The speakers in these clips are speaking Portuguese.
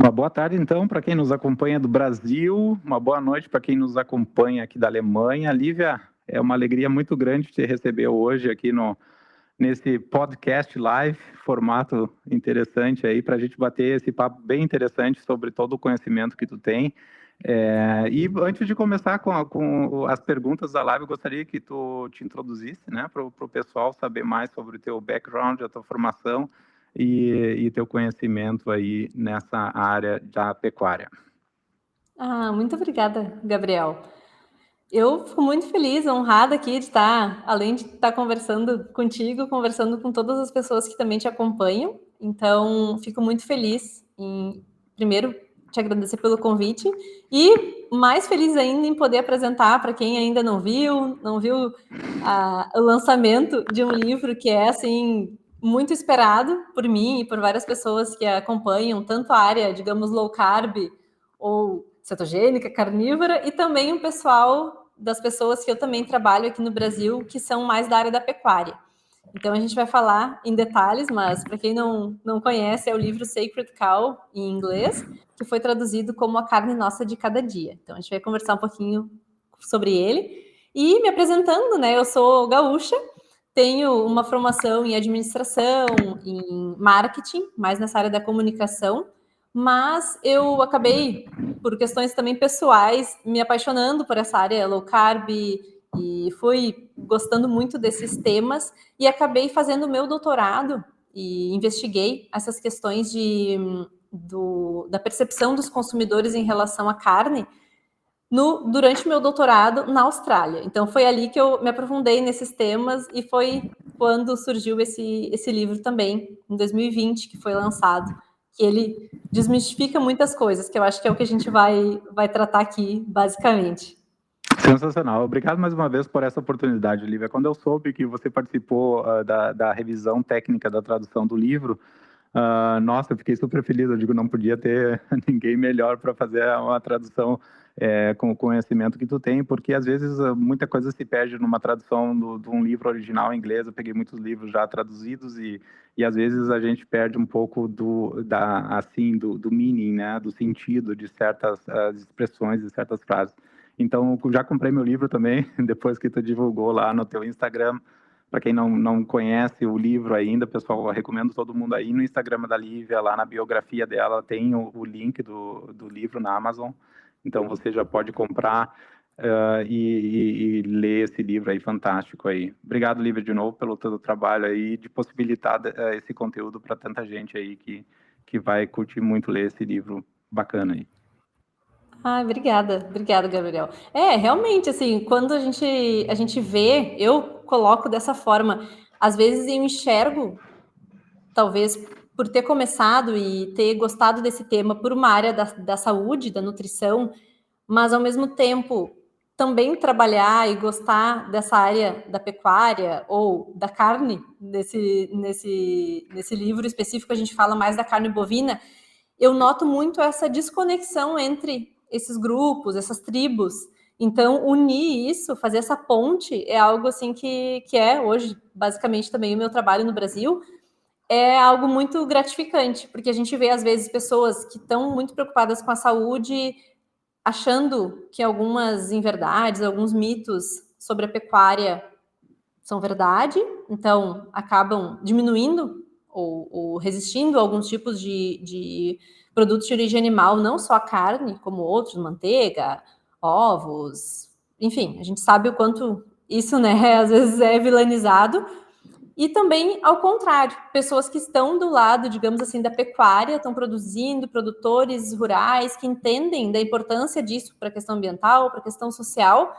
Uma boa tarde, então, para quem nos acompanha do Brasil, uma boa noite para quem nos acompanha aqui da Alemanha. Lívia, é uma alegria muito grande te receber hoje aqui nesse podcast live, formato interessante aí, para a gente bater esse papo bem interessante sobre todo o conhecimento que tu tem. E antes de começar com as perguntas da live, eu gostaria que tu te introduzisse, né, para o pessoal saber mais sobre o teu background, a tua formação e teu conhecimento aí nessa área da pecuária. Muito obrigada, Gabriel. Eu fico muito feliz, honrada aqui de estar, além de estar conversando contigo, conversando com todas as pessoas que também te acompanham. Então, fico muito feliz em, primeiro, te agradecer pelo convite e mais feliz ainda em poder apresentar para quem ainda não viu o lançamento de um livro que é, assim, muito esperado por mim e por várias pessoas que acompanham tanto a área, digamos, low carb ou cetogênica, carnívora, e também o pessoal das pessoas que eu também trabalho aqui no Brasil, que são mais da área da pecuária. Então, a gente vai falar em detalhes, mas para quem não conhece, é o livro Sacred Cow, em inglês, que foi traduzido como A Carne Nossa de Cada Dia. Então, a gente vai conversar um pouquinho sobre ele. E me apresentando, né, eu sou gaúcha, tenho uma formação em administração, em marketing, mais nessa área da comunicação, mas eu acabei, por questões também pessoais, me apaixonando por essa área low carb e fui gostando muito desses temas e acabei fazendo o meu doutorado e investiguei essas questões da percepção dos consumidores em relação à carne durante o meu doutorado na Austrália. Então, foi ali que eu me aprofundei nesses temas e foi quando surgiu esse livro também, em 2020, que foi lançado, que ele desmistifica muitas coisas, que eu acho que é o que a gente vai tratar aqui, basicamente. Sensacional. Obrigado mais uma vez por essa oportunidade, Lívia. Quando eu soube que você participou da revisão técnica da tradução do livro, nossa, eu fiquei super feliz. Eu digo, não podia ter ninguém melhor para fazer uma tradução com o conhecimento que tu tem, porque às vezes muita coisa se perde numa tradução de um livro original em inglês. Eu peguei muitos livros já traduzidos e às vezes a gente perde um pouco do meaning, né, do sentido de certas expressões e certas frases. Então, já comprei meu livro também, depois que tu divulgou lá no teu Instagram. Para quem não conhece o livro ainda, pessoal, eu recomendo todo mundo aí no Instagram da Lívia, lá na biografia dela, tem o link do livro na Amazon. Então, você já pode comprar e ler esse livro aí, fantástico aí. Obrigado, Lívia, de novo, pelo teu trabalho aí, de possibilitar esse conteúdo para tanta gente aí que vai curtir muito ler esse livro bacana aí. Obrigada, Gabriel. Realmente, assim, quando a gente vê, eu coloco dessa forma, às vezes eu enxergo, talvez por ter começado e ter gostado desse tema por uma área da saúde, da nutrição, mas ao mesmo tempo também trabalhar e gostar dessa área da pecuária ou da carne, nesse livro específico a gente fala mais da carne bovina, eu noto muito essa desconexão entre esses grupos, essas tribos. Então, unir isso, fazer essa ponte, é algo assim que é hoje, basicamente, também o meu trabalho no Brasil, é algo muito gratificante, porque a gente vê, às vezes, pessoas que estão muito preocupadas com a saúde, achando que algumas inverdades, alguns mitos sobre a pecuária são verdade, então acabam diminuindo ou resistindo a alguns tipos de produtos de origem animal, não só a carne, como outros, manteiga, ovos, enfim, a gente sabe o quanto isso, né, às vezes é vilanizado. E também, ao contrário, pessoas que estão do lado, digamos assim, da pecuária, estão produzindo, produtores rurais, que entendem da importância disso para a questão ambiental, para a questão social,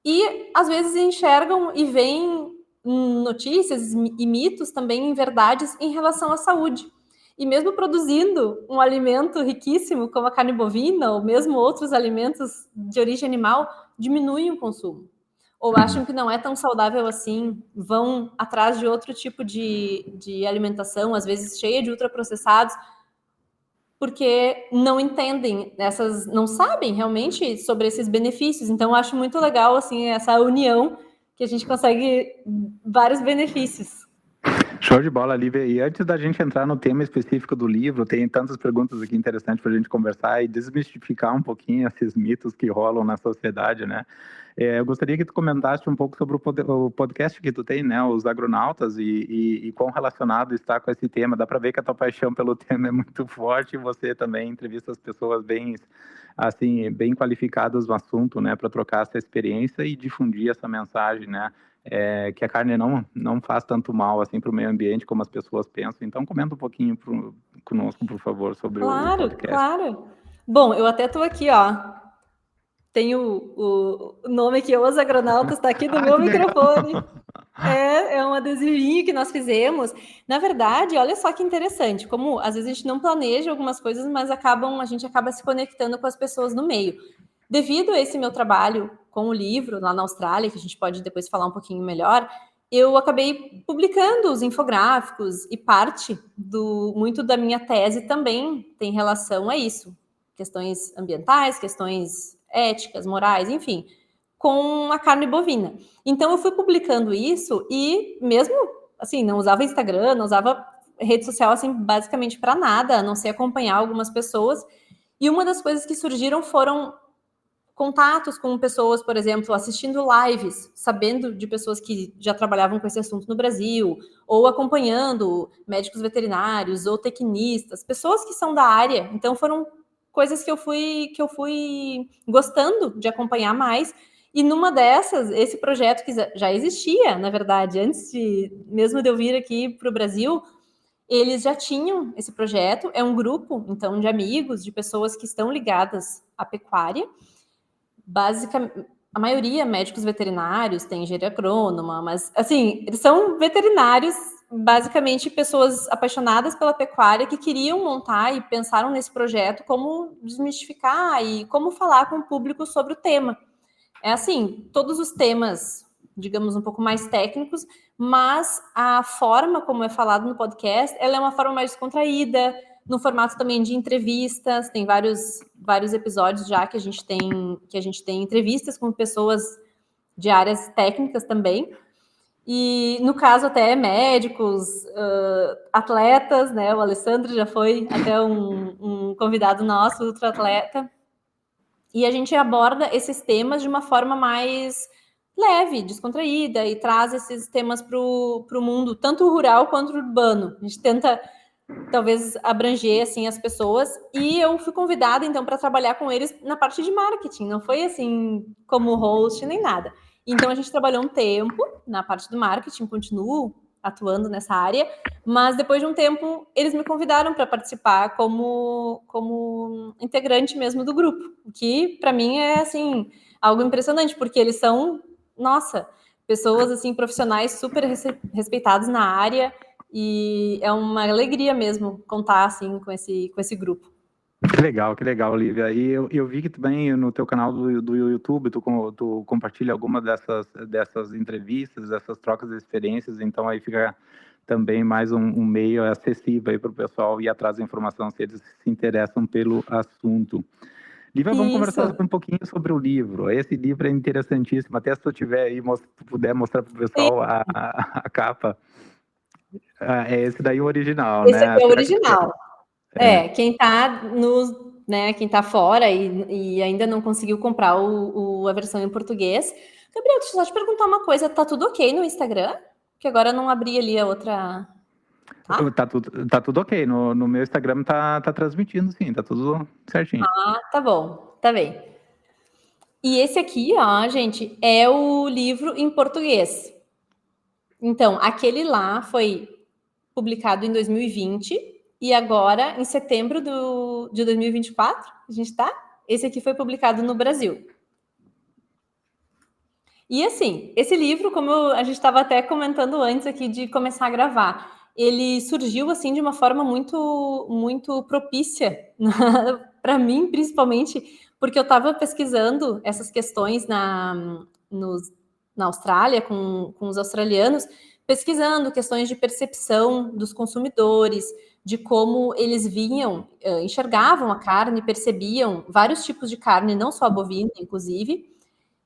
e às vezes enxergam e veem notícias e mitos também em verdades em relação à saúde. E mesmo produzindo um alimento riquíssimo, como a carne bovina, ou mesmo outros alimentos de origem animal, diminuem o consumo. Ou acham que não é tão saudável assim, vão atrás de outro tipo de alimentação, às vezes cheia de ultraprocessados, porque não entendem, não sabem realmente sobre esses benefícios. Então, eu acho muito legal assim essa união que a gente consegue vários benefícios. Show de bola, Lívia. E antes da gente entrar no tema específico do livro, tem tantas perguntas aqui interessantes para a gente conversar e desmistificar um pouquinho esses mitos que rolam na sociedade, né? Eu gostaria que tu comentasse um pouco sobre o podcast que tu tem, né? Os Agronautas e quão relacionado está com esse tema. Dá para ver que a tua paixão pelo tema é muito forte e você também entrevista as pessoas bem, assim, bem qualificadas no assunto, né? Para trocar essa experiência e difundir essa mensagem, né? Que a carne não faz tanto mal assim para o meio ambiente como as pessoas pensam. Então, comenta um pouquinho conosco, por favor, sobre o podcast. Claro. Bom, eu até estou aqui, ó. Tem o nome aqui, Os Agronautas, está aqui no meu microfone. É um adesivinho que nós fizemos. Na verdade, olha só que interessante, como às vezes a gente não planeja algumas coisas, mas a gente acaba se conectando com as pessoas no meio. Devido a esse meu trabalho com o livro lá na Austrália, que a gente pode depois falar um pouquinho melhor, eu acabei publicando os infográficos e muito da minha tese também tem relação a isso. Questões ambientais, questões éticas, morais, enfim, com a carne bovina. Então eu fui publicando isso e mesmo assim, não usava Instagram, não usava rede social assim basicamente para nada, a não ser acompanhar algumas pessoas. E uma das coisas que surgiram foram contatos com pessoas, por exemplo, assistindo lives, sabendo de pessoas que já trabalhavam com esse assunto no Brasil, ou acompanhando médicos veterinários ou tecnistas, pessoas que são da área. Então foram coisas que eu fui gostando de acompanhar mais. E numa dessas, esse projeto que já existia, na verdade, antes mesmo de eu vir aqui para o Brasil, eles já tinham esse projeto. É um grupo, então, de amigos, de pessoas que estão ligadas à pecuária. Basicamente, a maioria médicos veterinários, tem engenharia agrônoma, mas, assim, eles são veterinários, basicamente pessoas apaixonadas pela pecuária que queriam montar e pensaram nesse projeto como desmistificar e como falar com o público sobre o tema. É assim, todos os temas, digamos, um pouco mais técnicos, mas a forma como é falado no podcast, ela é uma forma mais descontraída, no formato também de entrevistas, tem vários episódios já que a gente tem entrevistas com pessoas de áreas técnicas também, e no caso até médicos, atletas, né? O Alessandro já foi até um convidado nosso, outro atleta, e a gente aborda esses temas de uma forma mais leve, descontraída, e traz esses temas para o mundo, tanto rural quanto urbano. A gente tenta talvez abranger assim as pessoas, e eu fui convidada então para trabalhar com eles na parte de marketing, não foi assim como host nem nada. Então a gente trabalhou um tempo na parte do marketing, continuo atuando nessa área, mas depois de um tempo eles me convidaram para participar como integrante mesmo do grupo, que para mim é assim algo impressionante, porque eles são, nossa, pessoas assim profissionais super respeitados na área. E é uma alegria mesmo contar assim com esse grupo. Que legal, Lívia. E eu vi que também no teu canal do YouTube tu compartilha alguma dessas entrevistas, dessas trocas de experiências, então aí fica também mais um meio acessível para o pessoal ir atrás da informação se eles se interessam pelo assunto. Lívia, vamos conversar um pouquinho sobre o livro. Esse livro é interessantíssimo, até se tu tiver aí, puder mostrar para o pessoal a capa. Esse daí é o original, esse né? Aqui é o original. Quem tá fora e ainda não conseguiu comprar a versão em português. Gabriel, deixa eu só te perguntar uma coisa, tá tudo ok no Instagram? Que agora eu não abri ali a outra... Tá tudo ok, no meu Instagram tá transmitindo sim, tá tudo certinho. Tá bom, tá bem. E esse aqui, ó, gente, é o livro em português. Então, aquele lá foi publicado em 2020 e agora, em setembro de 2024, a gente tá? Esse aqui foi publicado no Brasil. E assim, esse livro, como a gente estava até comentando antes aqui de começar a gravar, ele surgiu assim de uma forma muito, muito propícia para mim, principalmente, porque eu estava pesquisando essas questões na Austrália, com os australianos, pesquisando questões de percepção dos consumidores, de como eles enxergavam a carne, percebiam vários tipos de carne, não só a bovina, inclusive,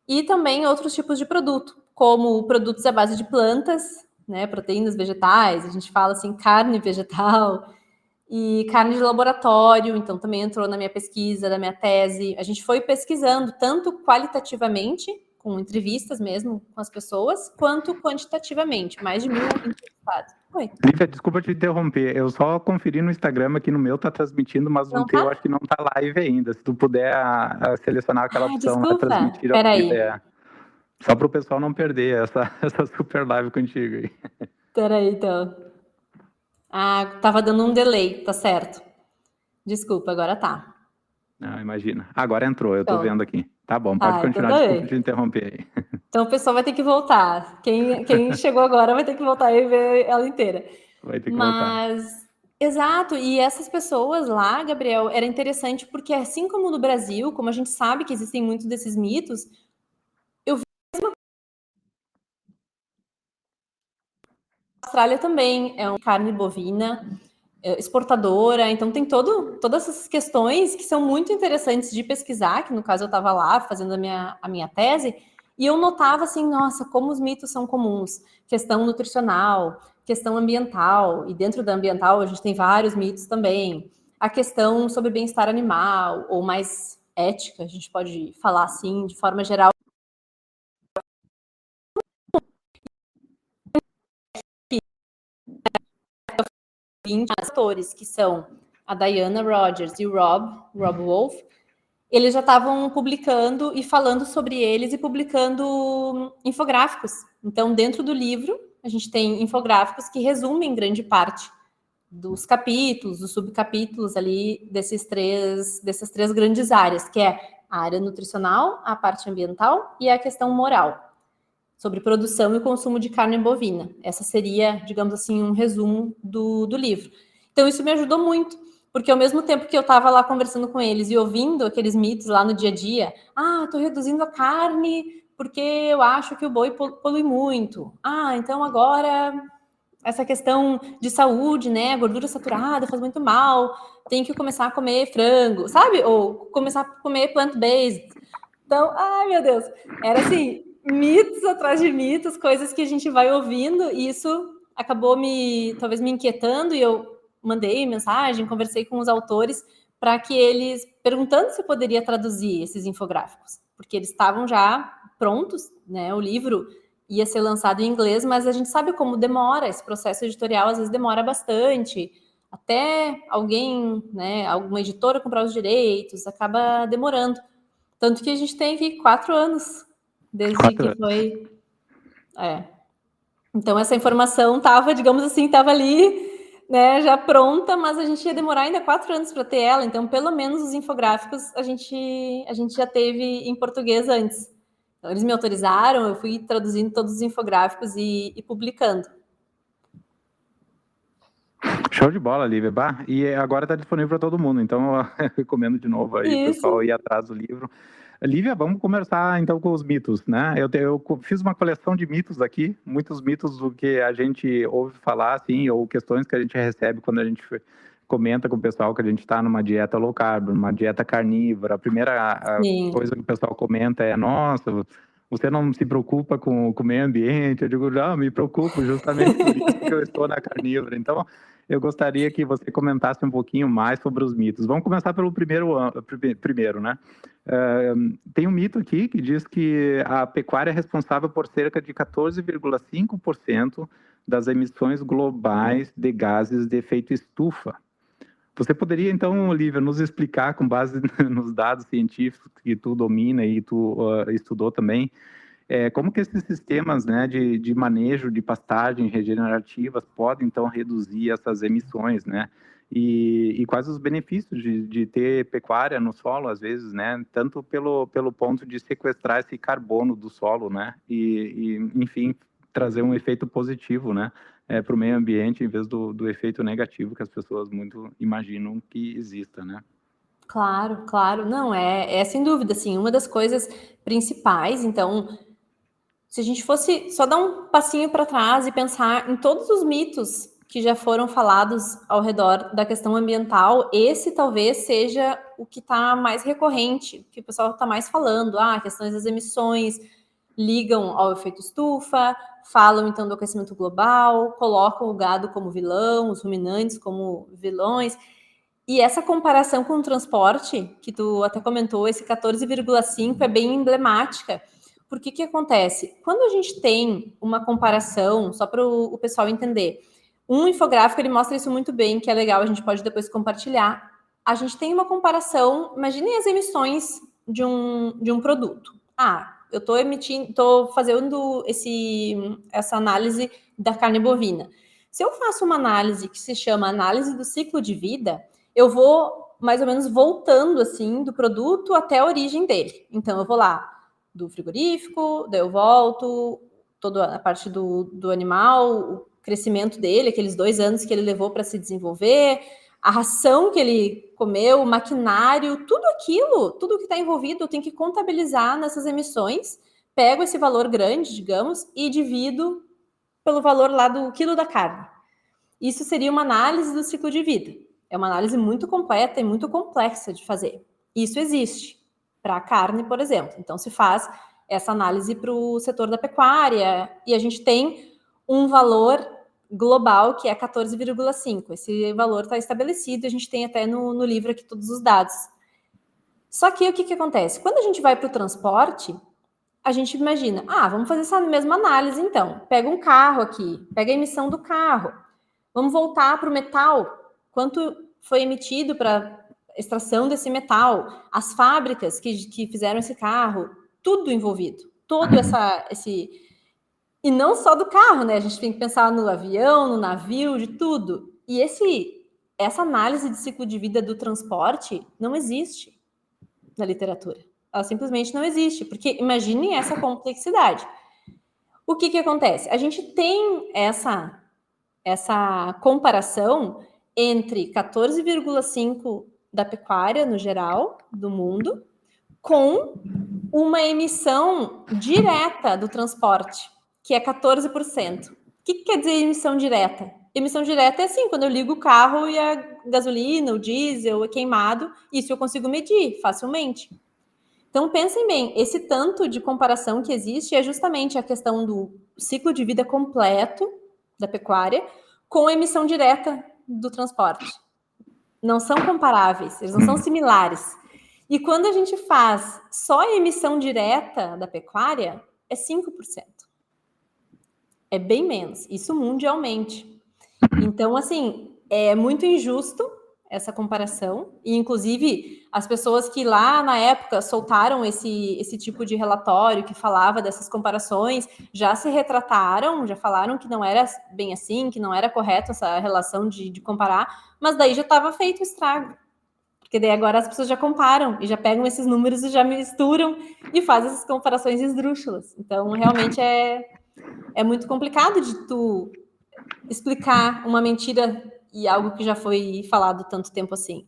e também outros tipos de produto, como produtos à base de plantas, né, proteínas vegetais, a gente fala assim, carne vegetal e carne de laboratório, então também entrou na minha pesquisa, na minha tese. A gente foi pesquisando tanto qualitativamente, com entrevistas mesmo com as pessoas, quanto quantitativamente, mais de 1.000 entrevistados. Oi. Lívia, desculpa te interromper, eu só conferi no Instagram aqui no meu, tá transmitindo, mas no teu acho que não tá live ainda. Se tu puder selecionar aquela opção lá, transmitir ao vivo, só para o pessoal não perder essa super live contigo aí. Peraí, então. Tava dando um delay, tá certo. Desculpa, agora tá. Não, imagina. Agora entrou, eu tô vendo aqui. Tá bom, pode continuar, então desculpa te interromper aí. Então o pessoal vai ter que voltar. Quem chegou agora vai ter que voltar e ver ela inteira. Vai ter que voltar. Exato, e essas pessoas lá, Gabriel, era interessante porque assim como no Brasil, como a gente sabe que existem muitos desses mitos, eu vi a Austrália também é uma carne bovina, exportadora, então tem todas essas questões que são muito interessantes de pesquisar, que no caso eu estava lá fazendo a minha tese, e eu notava assim, nossa, como os mitos são comuns, questão nutricional, questão ambiental, e dentro da ambiental a gente tem vários mitos também, a questão sobre bem-estar animal, ou mais ética, a gente pode falar assim, de forma geral. Atores que são a Diana Rogers e o Rob Wolf, eles já estavam publicando e falando sobre eles e publicando infográficos. Então, dentro do livro, a gente tem infográficos que resumem grande parte dos capítulos, dos subcapítulos ali dessas três grandes áreas, que é a área nutricional, a parte ambiental e a questão moral, sobre produção e consumo de carne bovina. Essa seria, digamos assim, um resumo do livro. Então, isso me ajudou muito, porque ao mesmo tempo que eu estava lá conversando com eles e ouvindo aqueles mitos lá no dia a dia, estou reduzindo a carne porque eu acho que o boi polui muito. Então agora essa questão de saúde, né, a gordura saturada faz muito mal, tem que começar a comer frango, sabe? Ou começar a comer plant-based. Então, meu Deus, era assim, mitos atrás de mitos, coisas que a gente vai ouvindo, e isso acabou talvez me inquietando, e eu mandei mensagem, conversei com os autores para que eles, perguntando se eu poderia traduzir esses infográficos, porque eles estavam já prontos, né? O livro ia ser lançado em inglês, mas a gente sabe como demora, esse processo editorial às vezes demora bastante, até alguém, né, alguma editora comprar os direitos, acaba demorando. Tanto que a gente tem aqui 4 anos desde que foi. Então, essa informação estava, digamos assim, estava ali, né, já pronta, mas a gente ia demorar ainda 4 anos para ter ela. Então, pelo menos os infográficos a gente já teve em português antes. Então, eles me autorizaram, eu fui traduzindo todos os infográficos e publicando. Show de bola, Lívia. E agora está disponível para todo mundo, então eu recomendo de novo aí, pessoal, ir atrás do livro. Lívia, vamos começar então com os mitos, né? Eu fiz uma coleção de mitos aqui, muitos mitos do que a gente ouve falar, assim, ou questões que a gente recebe quando a gente comenta com o pessoal que a gente está numa dieta low carb, numa dieta carnívora. A primeira coisa que o pessoal comenta é: nossa, você não se preocupa com o meio ambiente? Eu digo: não, me preocupo justamente por isso que eu estou na carnívora. Então, eu gostaria que você comentasse um pouquinho mais sobre os mitos. Vamos começar pelo primeiro, né? Tem um mito aqui que diz que a pecuária é responsável por cerca de 14,5% das emissões globais de gases de efeito estufa. Você poderia, então, Lívia, nos explicar, com base nos dados científicos que tu domina e tu estudou também, como que esses sistemas, né, de manejo de pastagens regenerativas podem, então, reduzir essas emissões, né? E quais os benefícios de ter pecuária no solo, às vezes, né? Tanto pelo ponto de sequestrar esse carbono do solo, né? Enfim, trazer um efeito positivo, né? Para o meio ambiente, em vez do efeito negativo que as pessoas muito imaginam que exista, né? Claro, claro. Não, é sem dúvida, assim, uma das coisas principais, então, se a gente fosse só dar um passinho para trás e pensar em todos os mitos que já foram falados ao redor da questão ambiental, esse talvez seja o que está mais recorrente, que o pessoal está mais falando, questões das emissões ligam ao efeito estufa, falam então do aquecimento global, colocam o gado como vilão, os ruminantes como vilões. E essa comparação com o transporte, que tu até comentou, esse 14,5 é bem emblemática. Porque que acontece? Quando a gente tem uma comparação, só para o pessoal entender, um infográfico ele mostra isso muito bem, que é legal, a gente pode depois compartilhar. A gente tem uma comparação, imaginem as emissões de um produto. Eu estou fazendo essa análise da carne bovina. Se eu faço uma análise que se chama análise do ciclo de vida, eu vou mais ou menos voltando assim do produto até a origem dele. Então eu vou lá do frigorífico, daí eu volto, toda a parte do animal, o crescimento dele, aqueles 2 anos que ele levou para se desenvolver, a ração que ele comeu, o maquinário, tudo aquilo, tudo que está envolvido, eu tenho que contabilizar nessas emissões, pego esse valor grande, digamos, e divido pelo valor lá do quilo da carne. Isso seria uma análise do ciclo de vida. É uma análise muito completa e muito complexa de fazer. Isso existe para a carne, por exemplo. Então, se faz essa análise para o setor da pecuária e a gente tem um valor global que é 14,5. Esse valor está estabelecido, a gente tem até no livro aqui todos os dados. Só que o que acontece? Quando a gente vai para o transporte, a gente imagina, vamos fazer essa mesma análise então. Pega um carro aqui, pega a emissão do carro. Vamos voltar para o metal. Quanto foi emitido para extração desse metal? As fábricas que fizeram esse carro, tudo envolvido. Todo esse... E não só do carro, né? A gente tem que pensar no avião, no navio, de tudo. E essa análise de ciclo de vida do transporte não existe na literatura. Ela simplesmente não existe, porque imaginem essa complexidade. O que acontece? A gente tem essa comparação entre 14,5 da pecuária no geral, do mundo, com uma emissão direta do transporte, que é 14%. O que quer dizer emissão direta? Emissão direta é assim, quando eu ligo o carro e a gasolina, o diesel é queimado, isso eu consigo medir facilmente. Então, pensem bem, esse tanto de comparação que existe é justamente a questão do ciclo de vida completo da pecuária com a emissão direta do transporte. Não são comparáveis, eles não são similares. E quando a gente faz só a emissão direta da pecuária, é 5%. É bem menos, isso mundialmente. Então, assim, é muito injusto essa comparação, e inclusive as pessoas que lá na época soltaram esse tipo de relatório que falava dessas comparações, já se retrataram, já falaram que não era bem assim, que não era correto essa relação de comparar, mas daí já estava feito o estrago, porque daí agora as pessoas já comparam, e já pegam esses números e já misturam, e fazem essas comparações esdrúxulas. Então, realmente é muito complicado de tu explicar uma mentira e algo que já foi falado tanto tempo assim.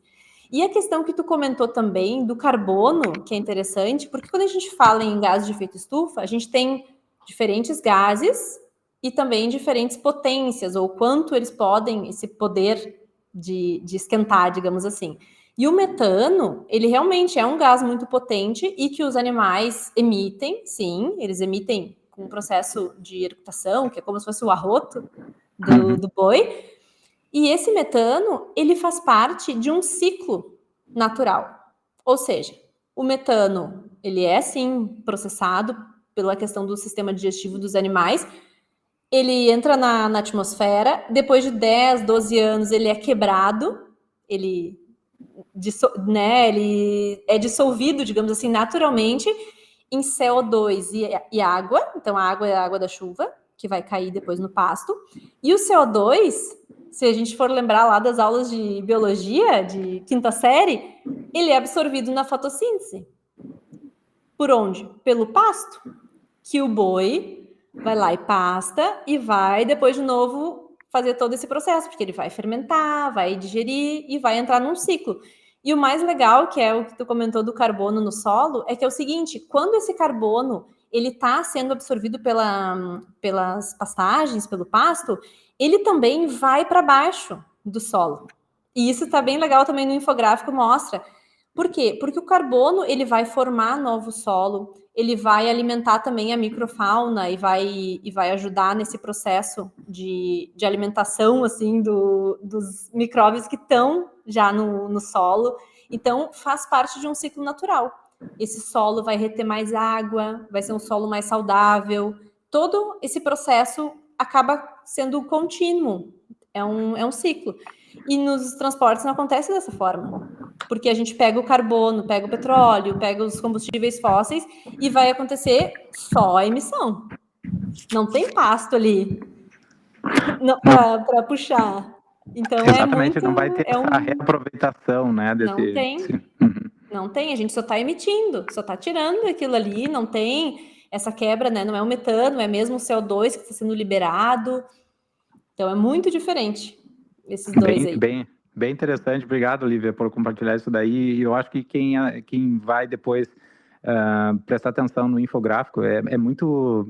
E a questão que tu comentou também do carbono, que é interessante, porque quando a gente fala em gases de efeito estufa, a gente tem diferentes gases e também diferentes potências, ou quanto eles podem, esse poder de esquentar, digamos assim. E o metano, ele realmente é um gás muito potente e que os animais emitem, sim, eles emitem com um processo de eructação, que é como se fosse o arroto do boi. E esse metano, ele faz parte de um ciclo natural. Ou seja, o metano, ele é, sim, processado pela questão do sistema digestivo dos animais. Ele entra na atmosfera, depois de 10, 12 anos, ele é quebrado, ele é dissolvido, digamos assim, naturalmente, em CO2 e água. Então, a água é a água da chuva, que vai cair depois no pasto. E o CO2, se a gente for lembrar lá das aulas de biologia, de quinta série, ele é absorvido na fotossíntese. Por onde? Pelo pasto, que o boi vai lá e pasta e vai depois de novo fazer todo esse processo, porque ele vai fermentar, vai digerir e vai entrar num ciclo. E o mais legal, que é o que tu comentou do carbono no solo, é que é o seguinte, quando esse carbono ele está sendo absorvido pelas pastagens, pelo pasto, ele também vai para baixo do solo. E isso está bem legal também no infográfico, mostra. Por quê? Porque o carbono ele vai formar novo solo, ele vai alimentar também a microfauna e vai ajudar nesse processo de alimentação, assim, dos micróbios que estão já no solo. Então, faz parte de um ciclo natural. Esse solo vai reter mais água, vai ser um solo mais saudável. Todo esse processo acaba sendo contínuo, é um ciclo. E nos transportes não acontece dessa forma, porque a gente pega o carbono, pega o petróleo, pega os combustíveis fósseis e vai acontecer só a emissão. Não tem pasto ali para puxar. Então, exatamente, não vai ter essa reaproveitação, né? Não tem. Não tem, a gente só está emitindo, só está tirando aquilo ali, não tem essa quebra, né? Não é o metano, é mesmo o CO2 que está sendo liberado. Então, é muito diferente esses dois aí. Bem interessante. Obrigado, Lívia, por compartilhar isso daí. Eu acho que quem vai depois prestar atenção no infográfico é muito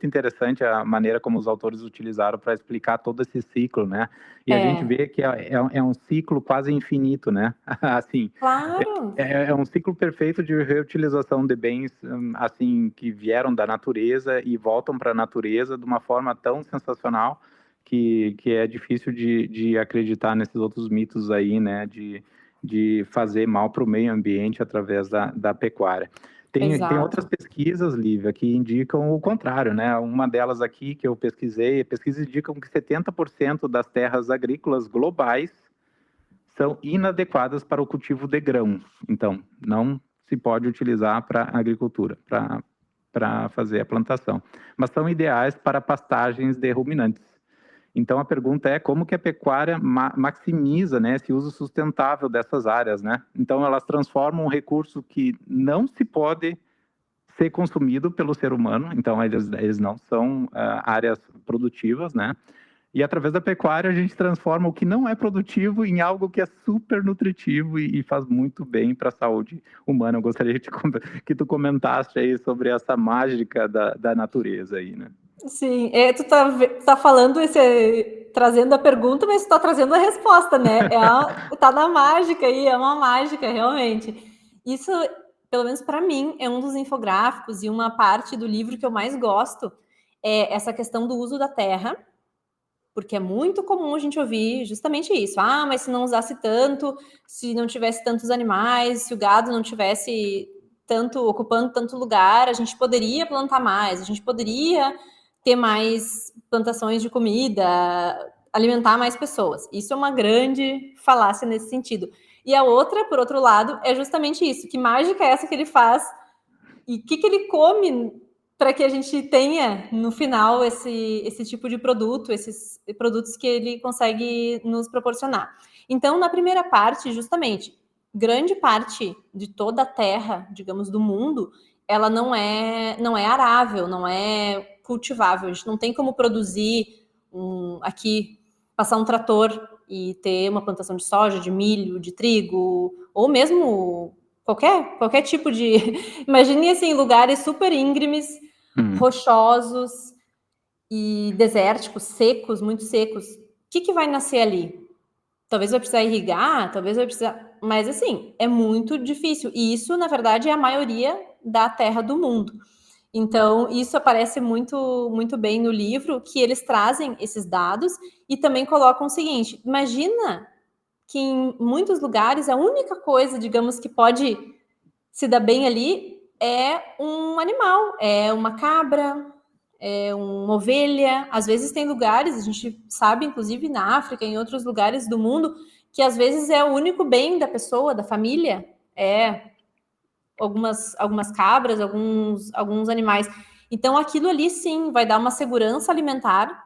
interessante a maneira como os autores utilizaram para explicar todo esse ciclo, né? E a gente vê que é um ciclo quase infinito, né? Assim, claro. É um ciclo perfeito de reutilização de bens assim que vieram da natureza e voltam para a natureza de uma forma tão sensacional que é difícil de acreditar nesses outros mitos aí, né? De fazer mal para o meio ambiente através da pecuária. Tem outras pesquisas, Lívia, que indicam o contrário, né? Uma delas aqui que eu pesquisei, pesquisas indicam que 70% das terras agrícolas globais são inadequadas para o cultivo de grãos. Então, não se pode utilizar para agricultura, para fazer a plantação. Mas são ideais para pastagens de ruminantes. Então, a pergunta é como que a pecuária maximiza, né, esse uso sustentável dessas áreas, né? Então, elas transformam um recurso que não se pode ser consumido pelo ser humano, então eles não são áreas produtivas, né? E através da pecuária a gente transforma o que não é produtivo em algo que é super nutritivo e faz muito bem para a saúde humana. Eu gostaria que tu comentasse aí sobre essa mágica da natureza aí, né? Sim, tu tá falando trazendo a pergunta, mas tu tá trazendo a resposta, né? Tá na mágica aí, é uma mágica, realmente. Isso, pelo menos para mim, é um dos infográficos e uma parte do livro que eu mais gosto, é essa questão do uso da terra, porque é muito comum a gente ouvir justamente isso. Ah, mas se não usasse tanto, se não tivesse tantos animais, se o gado não tivesse ocupando tanto lugar, a gente poderia plantar mais, a gente poderia ter mais plantações de comida, alimentar mais pessoas. Isso é uma grande falácia nesse sentido. E a outra, por outro lado, é justamente isso. Que mágica é essa que ele faz? E o que ele come para que a gente tenha, no final, esse tipo de produto, esses produtos que ele consegue nos proporcionar. Então, na primeira parte, justamente, grande parte de toda a terra, digamos, do mundo, ela não é arável, não é cultivável. A gente não tem como produzir aqui, passar um trator e ter uma plantação de soja, de milho, de trigo, ou mesmo qualquer tipo de... Imagine, assim, lugares super íngremes, rochosos e desérticos, secos, muito secos. O que vai nascer ali? Talvez vai precisar irrigar, talvez vai precisar... Mas, assim, é muito difícil. E isso, na verdade, é a maioria da terra do mundo. Então, isso aparece muito, muito bem no livro, que eles trazem esses dados e também colocam o seguinte: imagina que em muitos lugares a única coisa, digamos, que pode se dar bem ali é um animal, é uma cabra, é uma ovelha. Às vezes tem lugares, a gente sabe, inclusive na África, em outros lugares do mundo, que às vezes é o único bem da pessoa, da família, algumas cabras, alguns animais. Então, aquilo ali, sim, vai dar uma segurança alimentar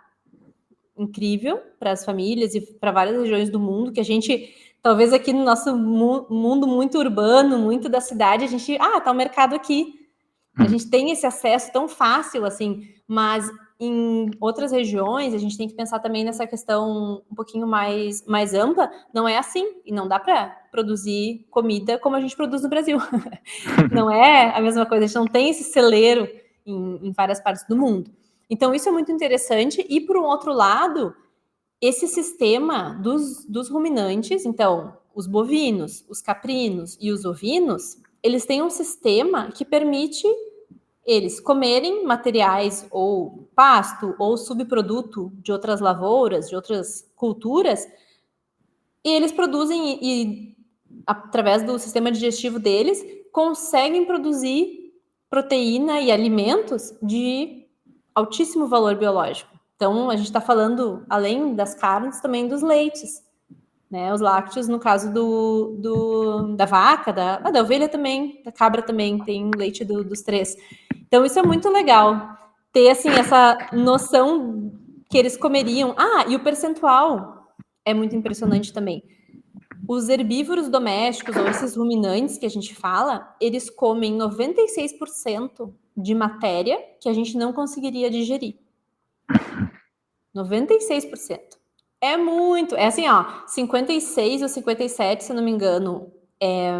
incrível para as famílias e para várias regiões do mundo, que a gente, talvez aqui no nosso mundo muito urbano, muito da cidade, a gente, tá o mercado aqui. A gente tem esse acesso tão fácil, assim, mas em outras regiões, a gente tem que pensar também nessa questão um pouquinho mais ampla, não é assim, e não dá para produzir comida como a gente produz no Brasil. Não é a mesma coisa, a gente não tem esse celeiro em várias partes do mundo. Então, isso é muito interessante. E, por um outro lado, esse sistema dos ruminantes, então, os bovinos, os caprinos e os ovinos, eles têm um sistema que permite eles comerem materiais ou pasto ou subproduto de outras lavouras, de outras culturas, e eles produzem e através do sistema digestivo deles, conseguem produzir proteína e alimentos de altíssimo valor biológico. Então, a gente está falando, além das carnes, também dos leites, né? Os lácteos, no caso da vaca, da ovelha também, da cabra também, tem leite dos três. Então, isso é muito legal, ter, assim, essa noção que eles comeriam. E o percentual é muito impressionante também. Os herbívoros domésticos, ou esses ruminantes que a gente fala, eles comem 96% de matéria que a gente não conseguiria digerir. 96%. É muito. É assim, 56 ou 57, se eu não me engano, é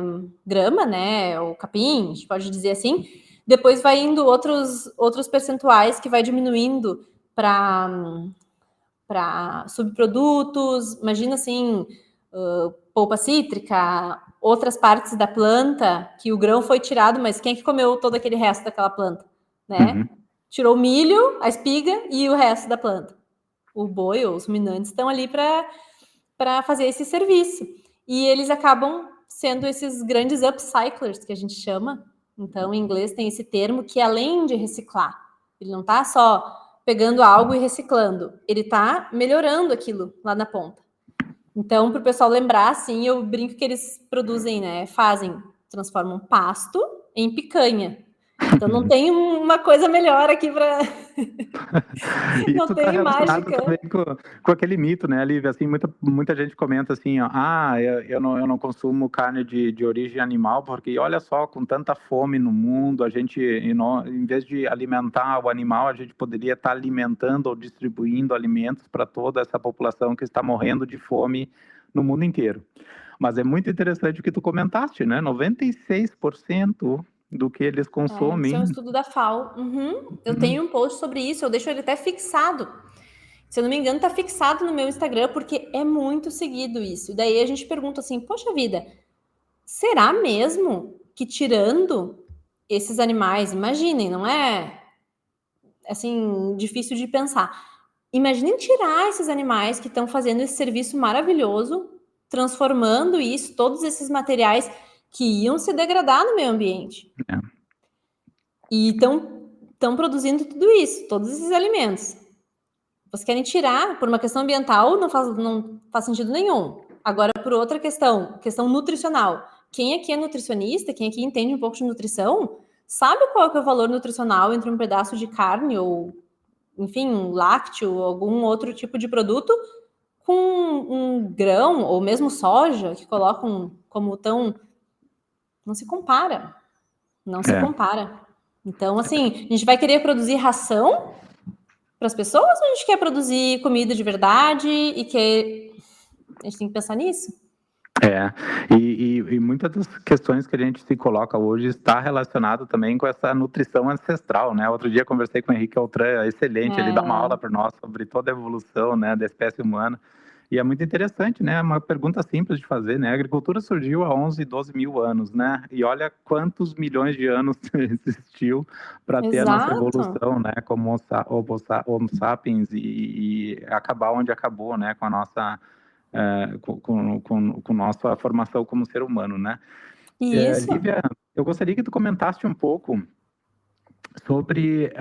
grama, né? Ou capim, a gente pode dizer assim. Depois vai indo outros percentuais que vai diminuindo para subprodutos. Imagina assim, polpa cítrica, outras partes da planta, que o grão foi tirado, mas quem é que comeu todo aquele resto daquela planta, né? Uhum. Tirou o milho, a espiga e o resto da planta. O boi ou os ruminantes estão ali para fazer esse serviço. E eles acabam sendo esses grandes upcyclers, que a gente chama. Então, em inglês tem esse termo que, além de reciclar, ele não está só pegando algo e reciclando, ele está melhorando aquilo lá na ponta. Então, para o pessoal lembrar, assim, eu brinco que eles produzem, né? Transformam pasto em picanha. Então, não tem uma coisa melhor aqui para... Não Isso está tem relacionado mágica. também com aquele mito, né, Lívia? Assim, muita gente comenta assim, ó, eu não consumo carne de origem animal, porque olha só, com tanta fome no mundo, a gente, em vez de alimentar o animal, a gente poderia estar alimentando ou distribuindo alimentos para toda essa população que está morrendo de fome no mundo inteiro. Mas é muito interessante o que tu comentaste, né? 96% do que eles consomem. Isso é um estudo da FAO. Eu tenho um post sobre isso, eu deixo ele até fixado. Se eu não me engano, tá fixado no meu Instagram, porque é muito seguido isso. E daí a gente pergunta assim, poxa vida, será mesmo que tirando esses animais, imaginem, não é assim, difícil de pensar. Imaginem tirar esses animais que estão fazendo esse serviço maravilhoso, transformando isso, todos esses materiais que iam se degradar no meio ambiente. É. E estão produzindo tudo isso, todos esses alimentos. Vocês querem tirar, por uma questão ambiental, não faz sentido nenhum. Agora, por outra questão nutricional. Quem aqui é nutricionista, quem aqui entende um pouco de nutrição, sabe qual é o valor nutricional entre um pedaço de carne ou, enfim, um lácteo ou algum outro tipo de produto com um grão ou mesmo soja, que colocam como tão... Não se compara. Não se compara. Então, assim, a gente vai querer produzir ração para as pessoas ou a gente quer produzir comida de verdade e que a gente tem que pensar nisso? E muitas das questões que a gente se coloca hoje está relacionado também com essa nutrição ancestral, né? Outro dia conversei com o Henrique Altran, excelente, ele dá uma aula para nós sobre toda a evolução, né, da espécie humana. E é muito interessante, né? Uma pergunta simples de fazer, né? A agricultura surgiu há 11, 12 mil anos, né? E olha quantos milhões de anos existiu para ter a nossa evolução, né? Como Homo sapiens e acabar onde acabou, né? Com a nossa... com nossa formação como ser humano, né? Isso. Lívia, eu gostaria que tu comentasse um pouco sobre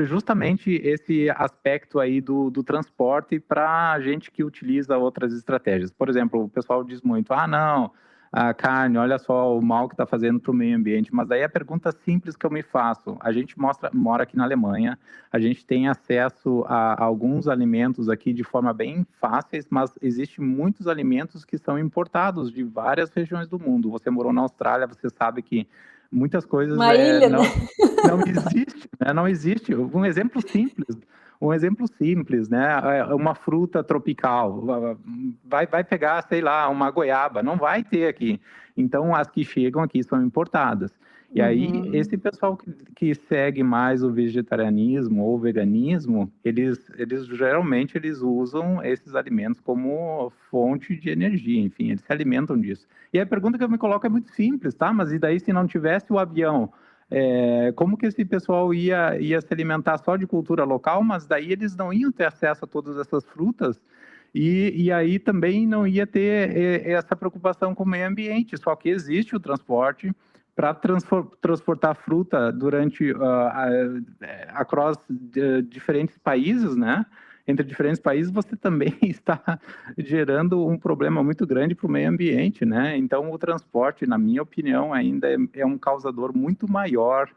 justamente esse aspecto aí do transporte para a gente que utiliza outras estratégias. Por exemplo, o pessoal diz muito, não, a carne, olha só o mal que está fazendo para o meio ambiente. Mas daí a pergunta simples que eu me faço, a gente mora aqui na Alemanha, a gente tem acesso a alguns alimentos aqui de forma bem fáceis, mas existem muitos alimentos que são importados de várias regiões do mundo. Você morou na Austrália, você sabe que muitas coisas uma ilha, não, né? não existe, né? Não existe. Um exemplo simples, né? Uma fruta tropical, vai pegar, sei lá, uma goiaba, não vai ter aqui. Então, as que chegam aqui são importadas. E aí, esse pessoal que segue mais o vegetarianismo ou veganismo, eles geralmente eles usam esses alimentos como fonte de energia, enfim, eles se alimentam disso. E a pergunta que eu me coloco é muito simples, tá? Mas e daí se não tivesse o avião, como que esse pessoal ia se alimentar só de cultura local, mas daí eles não iam ter acesso a todas essas frutas, e aí também não ia ter essa preocupação com o meio ambiente, só que existe o transporte para transportar fruta durante across diferentes países, né? Entre diferentes países, você também está gerando um problema muito grande para o meio ambiente, né? Então, o transporte, na minha opinião, ainda é um causador muito maior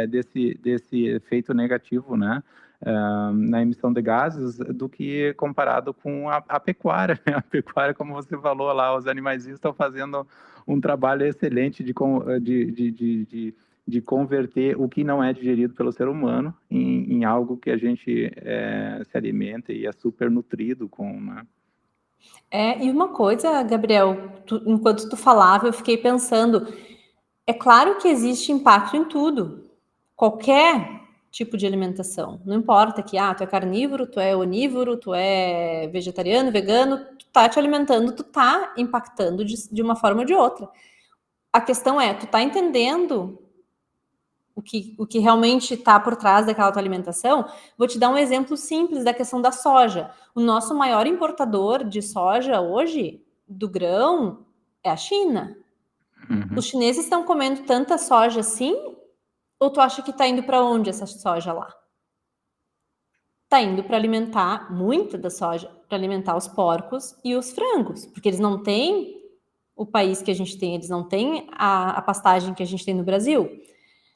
desse efeito negativo, né? Na emissão de gases do que comparado com a pecuária, né? A pecuária, como você falou lá, os animaizinhos estão fazendo um trabalho excelente de converter o que não é digerido pelo ser humano em algo que a gente se alimenta e é super nutrido com, né? E uma coisa, Gabriel, enquanto tu falava, eu fiquei pensando, é claro que existe impacto em tudo, qualquer tipo de alimentação, não importa que, tu é carnívoro, tu é onívoro, tu é vegetariano, vegano, tu tá te alimentando, tu tá impactando de uma forma ou de outra. A questão é, tu tá entendendo o que realmente está por trás daquela tua alimentação? Vou te dar um exemplo simples da questão da soja. O nosso maior importador de soja hoje, do grão, é a China. Os chineses estão comendo tanta soja assim? Ou tu acha que está indo para onde essa soja lá? Está indo para alimentar muita da soja, para alimentar os porcos e os frangos, porque eles não têm o país que a gente tem, eles não têm a pastagem que a gente tem no Brasil.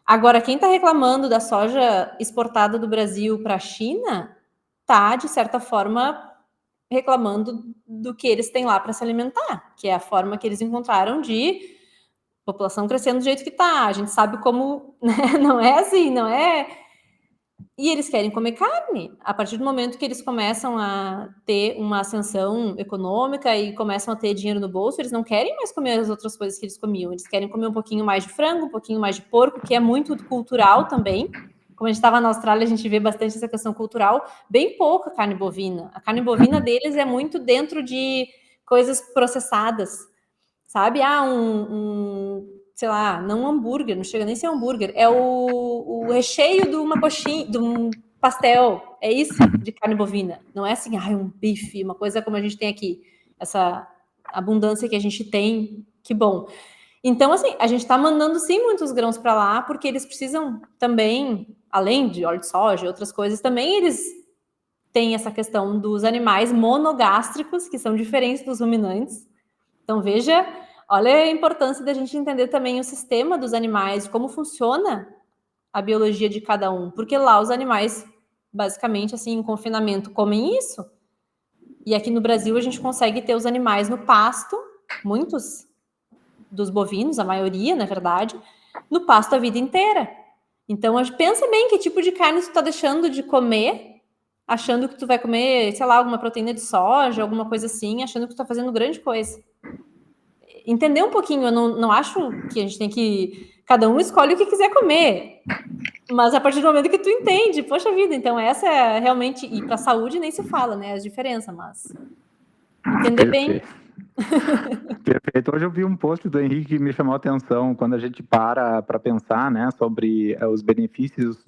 Agora, quem está reclamando da soja exportada do Brasil para a China está, de certa forma, reclamando do que eles têm lá para se alimentar, que é a forma que eles encontraram de população crescendo do jeito que está. A gente sabe como, né? Não é assim, não é. E eles querem comer carne. A partir do momento que eles começam a ter uma ascensão econômica e começam a ter dinheiro no bolso, eles não querem mais comer as outras coisas que eles comiam. Eles querem comer um pouquinho mais de frango, um pouquinho mais de porco, que é muito cultural também. Como a gente estava na Austrália, a gente vê bastante essa questão cultural. Bem pouca carne bovina. A carne bovina deles é muito dentro de coisas processadas, sabe? Sei lá, não um hambúrguer, não chega nem a ser um hambúrguer, é o recheio de uma coxinha, de um pastel, é isso, de carne bovina. Não é assim, um bife, uma coisa como a gente tem aqui, essa abundância que a gente tem, que bom. Então, assim, a gente está mandando sim muitos grãos para lá, porque eles precisam também, além de óleo de soja e outras coisas, também eles têm essa questão dos animais monogástricos, que são diferentes dos ruminantes. Então, veja, olha a importância da gente entender também o sistema dos animais, como funciona a biologia de cada um, porque lá os animais, basicamente, assim, em confinamento, comem isso, e aqui no Brasil a gente consegue ter os animais no pasto, muitos dos bovinos, a maioria, na verdade, no pasto a vida inteira. Então, pensa bem que tipo de carne tu tá deixando de comer, achando que tu vai comer, sei lá, alguma proteína de soja, alguma coisa assim, achando que tu tá fazendo grande coisa. Entender um pouquinho, eu não acho que a gente tem que... Cada um escolhe o que quiser comer. Mas a partir do momento que tu entende, poxa vida, então essa é realmente... E para a saúde nem se fala, né, as diferenças, mas... Entender bem. Perfeito. Hoje eu vi um post do Henrique que me chamou a atenção quando a gente para pensar, né, sobre os benefícios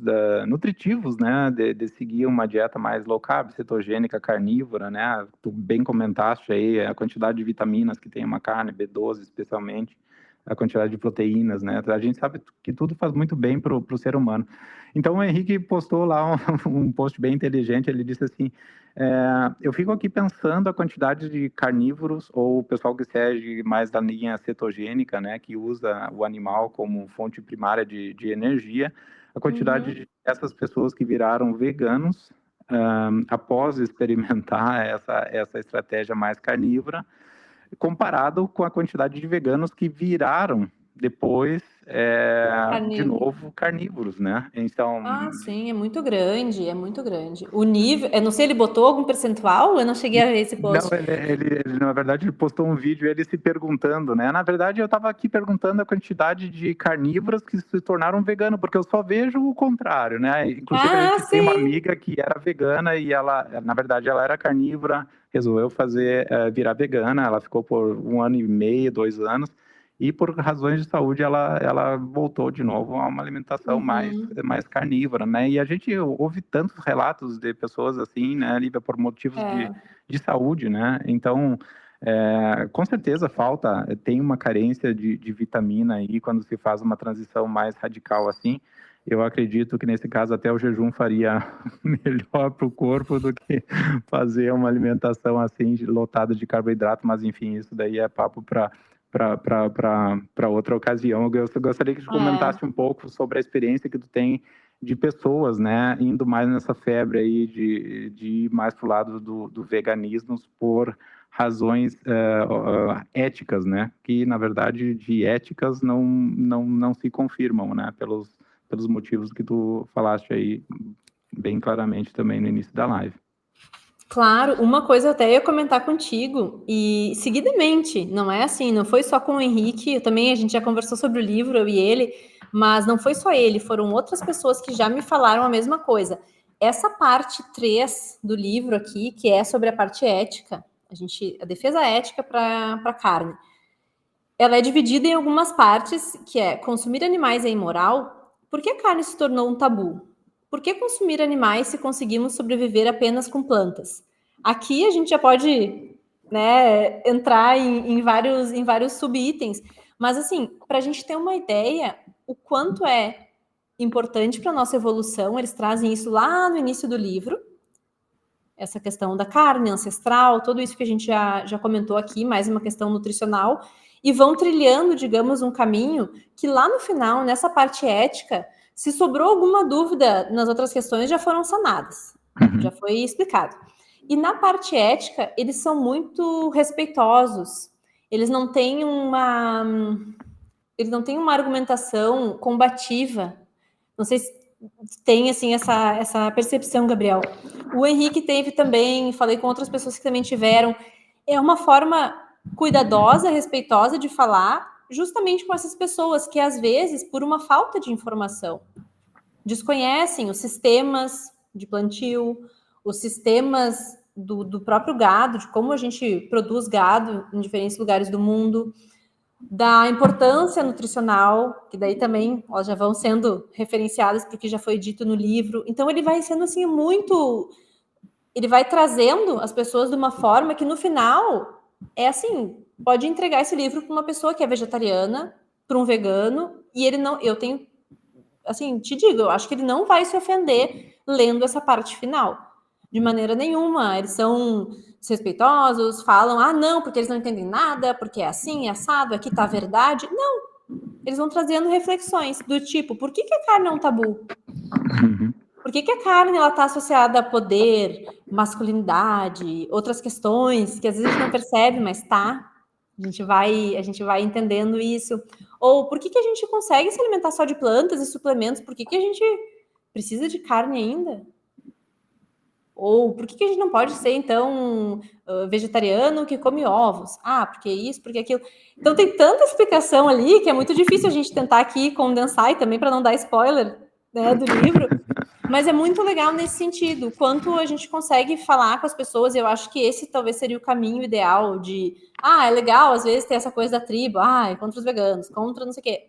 nutritivos, né, de seguir uma dieta mais low carb, cetogênica, carnívora, né? Tu bem comentaste aí a quantidade de vitaminas que tem uma carne, B12 especialmente, a quantidade de proteínas, né? A gente sabe que tudo faz muito bem para o ser humano. Então o Henrique postou lá um post bem inteligente, ele disse assim: eu fico aqui pensando a quantidade de carnívoros ou o pessoal que segue mais da linha cetogênica, né, que usa o animal como fonte primária de energia, a quantidade de essas pessoas que viraram veganos após experimentar essa estratégia mais carnívora, comparado com a quantidade de veganos que viraram depois, de Carnívoro. novo, carnívoros, né? Então, Sim, é muito grande, é muito grande. O nível, eu não sei, ele botou algum percentual? Eu não cheguei a ver esse não, post. na verdade, ele postou um vídeo ele se perguntando, né? Na verdade, eu estava aqui perguntando a quantidade de carnívoros que se tornaram veganos, porque eu só vejo o contrário, né? Inclusive, a gente tem uma Sim. amiga que era vegana e ela, na verdade, ela era carnívora, resolveu virar vegana, ela ficou por 1 ano e meio, 2 anos, e por razões de saúde ela voltou de novo a uma alimentação Uhum. mais carnívora, né? E a gente ouve tantos relatos de pessoas assim, né, Lívia, por motivos de saúde, né? Então, com certeza tem uma carência de vitamina aí quando se faz uma transição mais radical assim. Eu acredito que nesse caso até o jejum faria melhor para o corpo do que fazer uma alimentação assim lotada de carboidrato, mas enfim, isso daí é papo para outra ocasião. Eu gostaria que tu comentasse um pouco sobre a experiência que tu tem de pessoas, né, indo mais nessa febre aí de ir mais para o lado do veganismo por razões éticas, né, que na verdade de éticas não se confirmam, né, pelos motivos que tu falaste aí bem claramente também no início da live. Claro, uma coisa eu até ia comentar contigo, e seguidamente, não é assim, não foi só com o Henrique, também a gente já conversou sobre o livro, eu e ele, mas não foi só ele, foram outras pessoas que já me falaram a mesma coisa. Essa parte 3 do livro aqui, que é sobre a parte ética, a defesa ética para carne, ela é dividida em algumas partes, que é consumir animais é imoral. Por que a carne se tornou um tabu? Por que consumir animais se conseguimos sobreviver apenas com plantas? Aqui a gente já pode, né, entrar em vários subitens, mas assim, para a gente ter uma ideia o quanto é importante para a nossa evolução, eles trazem isso lá no início do livro, essa questão da carne ancestral, tudo isso que a gente já comentou aqui, mais uma questão nutricional, e vão trilhando, digamos, um caminho que lá no final, nessa parte ética, se sobrou alguma dúvida nas outras questões, já foram sanadas, já foi explicado. E na parte ética, eles são muito respeitosos, eles não têm uma argumentação combativa. Não sei se tem assim essa percepção, Gabriel. O Henrique teve também, falei com outras pessoas que também tiveram. É uma forma cuidadosa, respeitosa de falar, justamente com essas pessoas que às vezes, por uma falta de informação, desconhecem os sistemas de plantio, os sistemas do próprio gado, de como a gente produz gado em diferentes lugares do mundo, da importância nutricional, que daí também elas já vão sendo referenciadas porque já foi dito no livro. Então ele vai sendo assim muito, ele vai trazendo as pessoas de uma forma que no final é assim, pode entregar esse livro para uma pessoa que é vegetariana, para um vegano, e ele não, eu tenho assim, te digo, eu acho que ele não vai se ofender lendo essa parte final. De maneira nenhuma. Eles são respeitosos, falam, não, porque eles não entendem nada, porque é assim, é assado, aqui tá a verdade. Não. Eles vão trazendo reflexões do tipo, por que a carne é um tabu? Por que a carne ela tá associada a poder, masculinidade, outras questões que às vezes a gente não percebe, mas tá. A gente vai entendendo isso. Ou por que a gente consegue se alimentar só de plantas e suplementos? Por que a gente precisa de carne ainda? Ou por que a gente não pode ser, então, vegetariano que come ovos? Porque isso, porque aquilo. Então tem tanta explicação ali que é muito difícil a gente tentar aqui condensar e também para não dar spoiler, né, do livro. Mas é muito legal nesse sentido, quanto a gente consegue falar com as pessoas. Eu acho que esse talvez seria o caminho ideal de, é legal às vezes ter essa coisa da tribo, é contra os veganos, contra não sei o quê.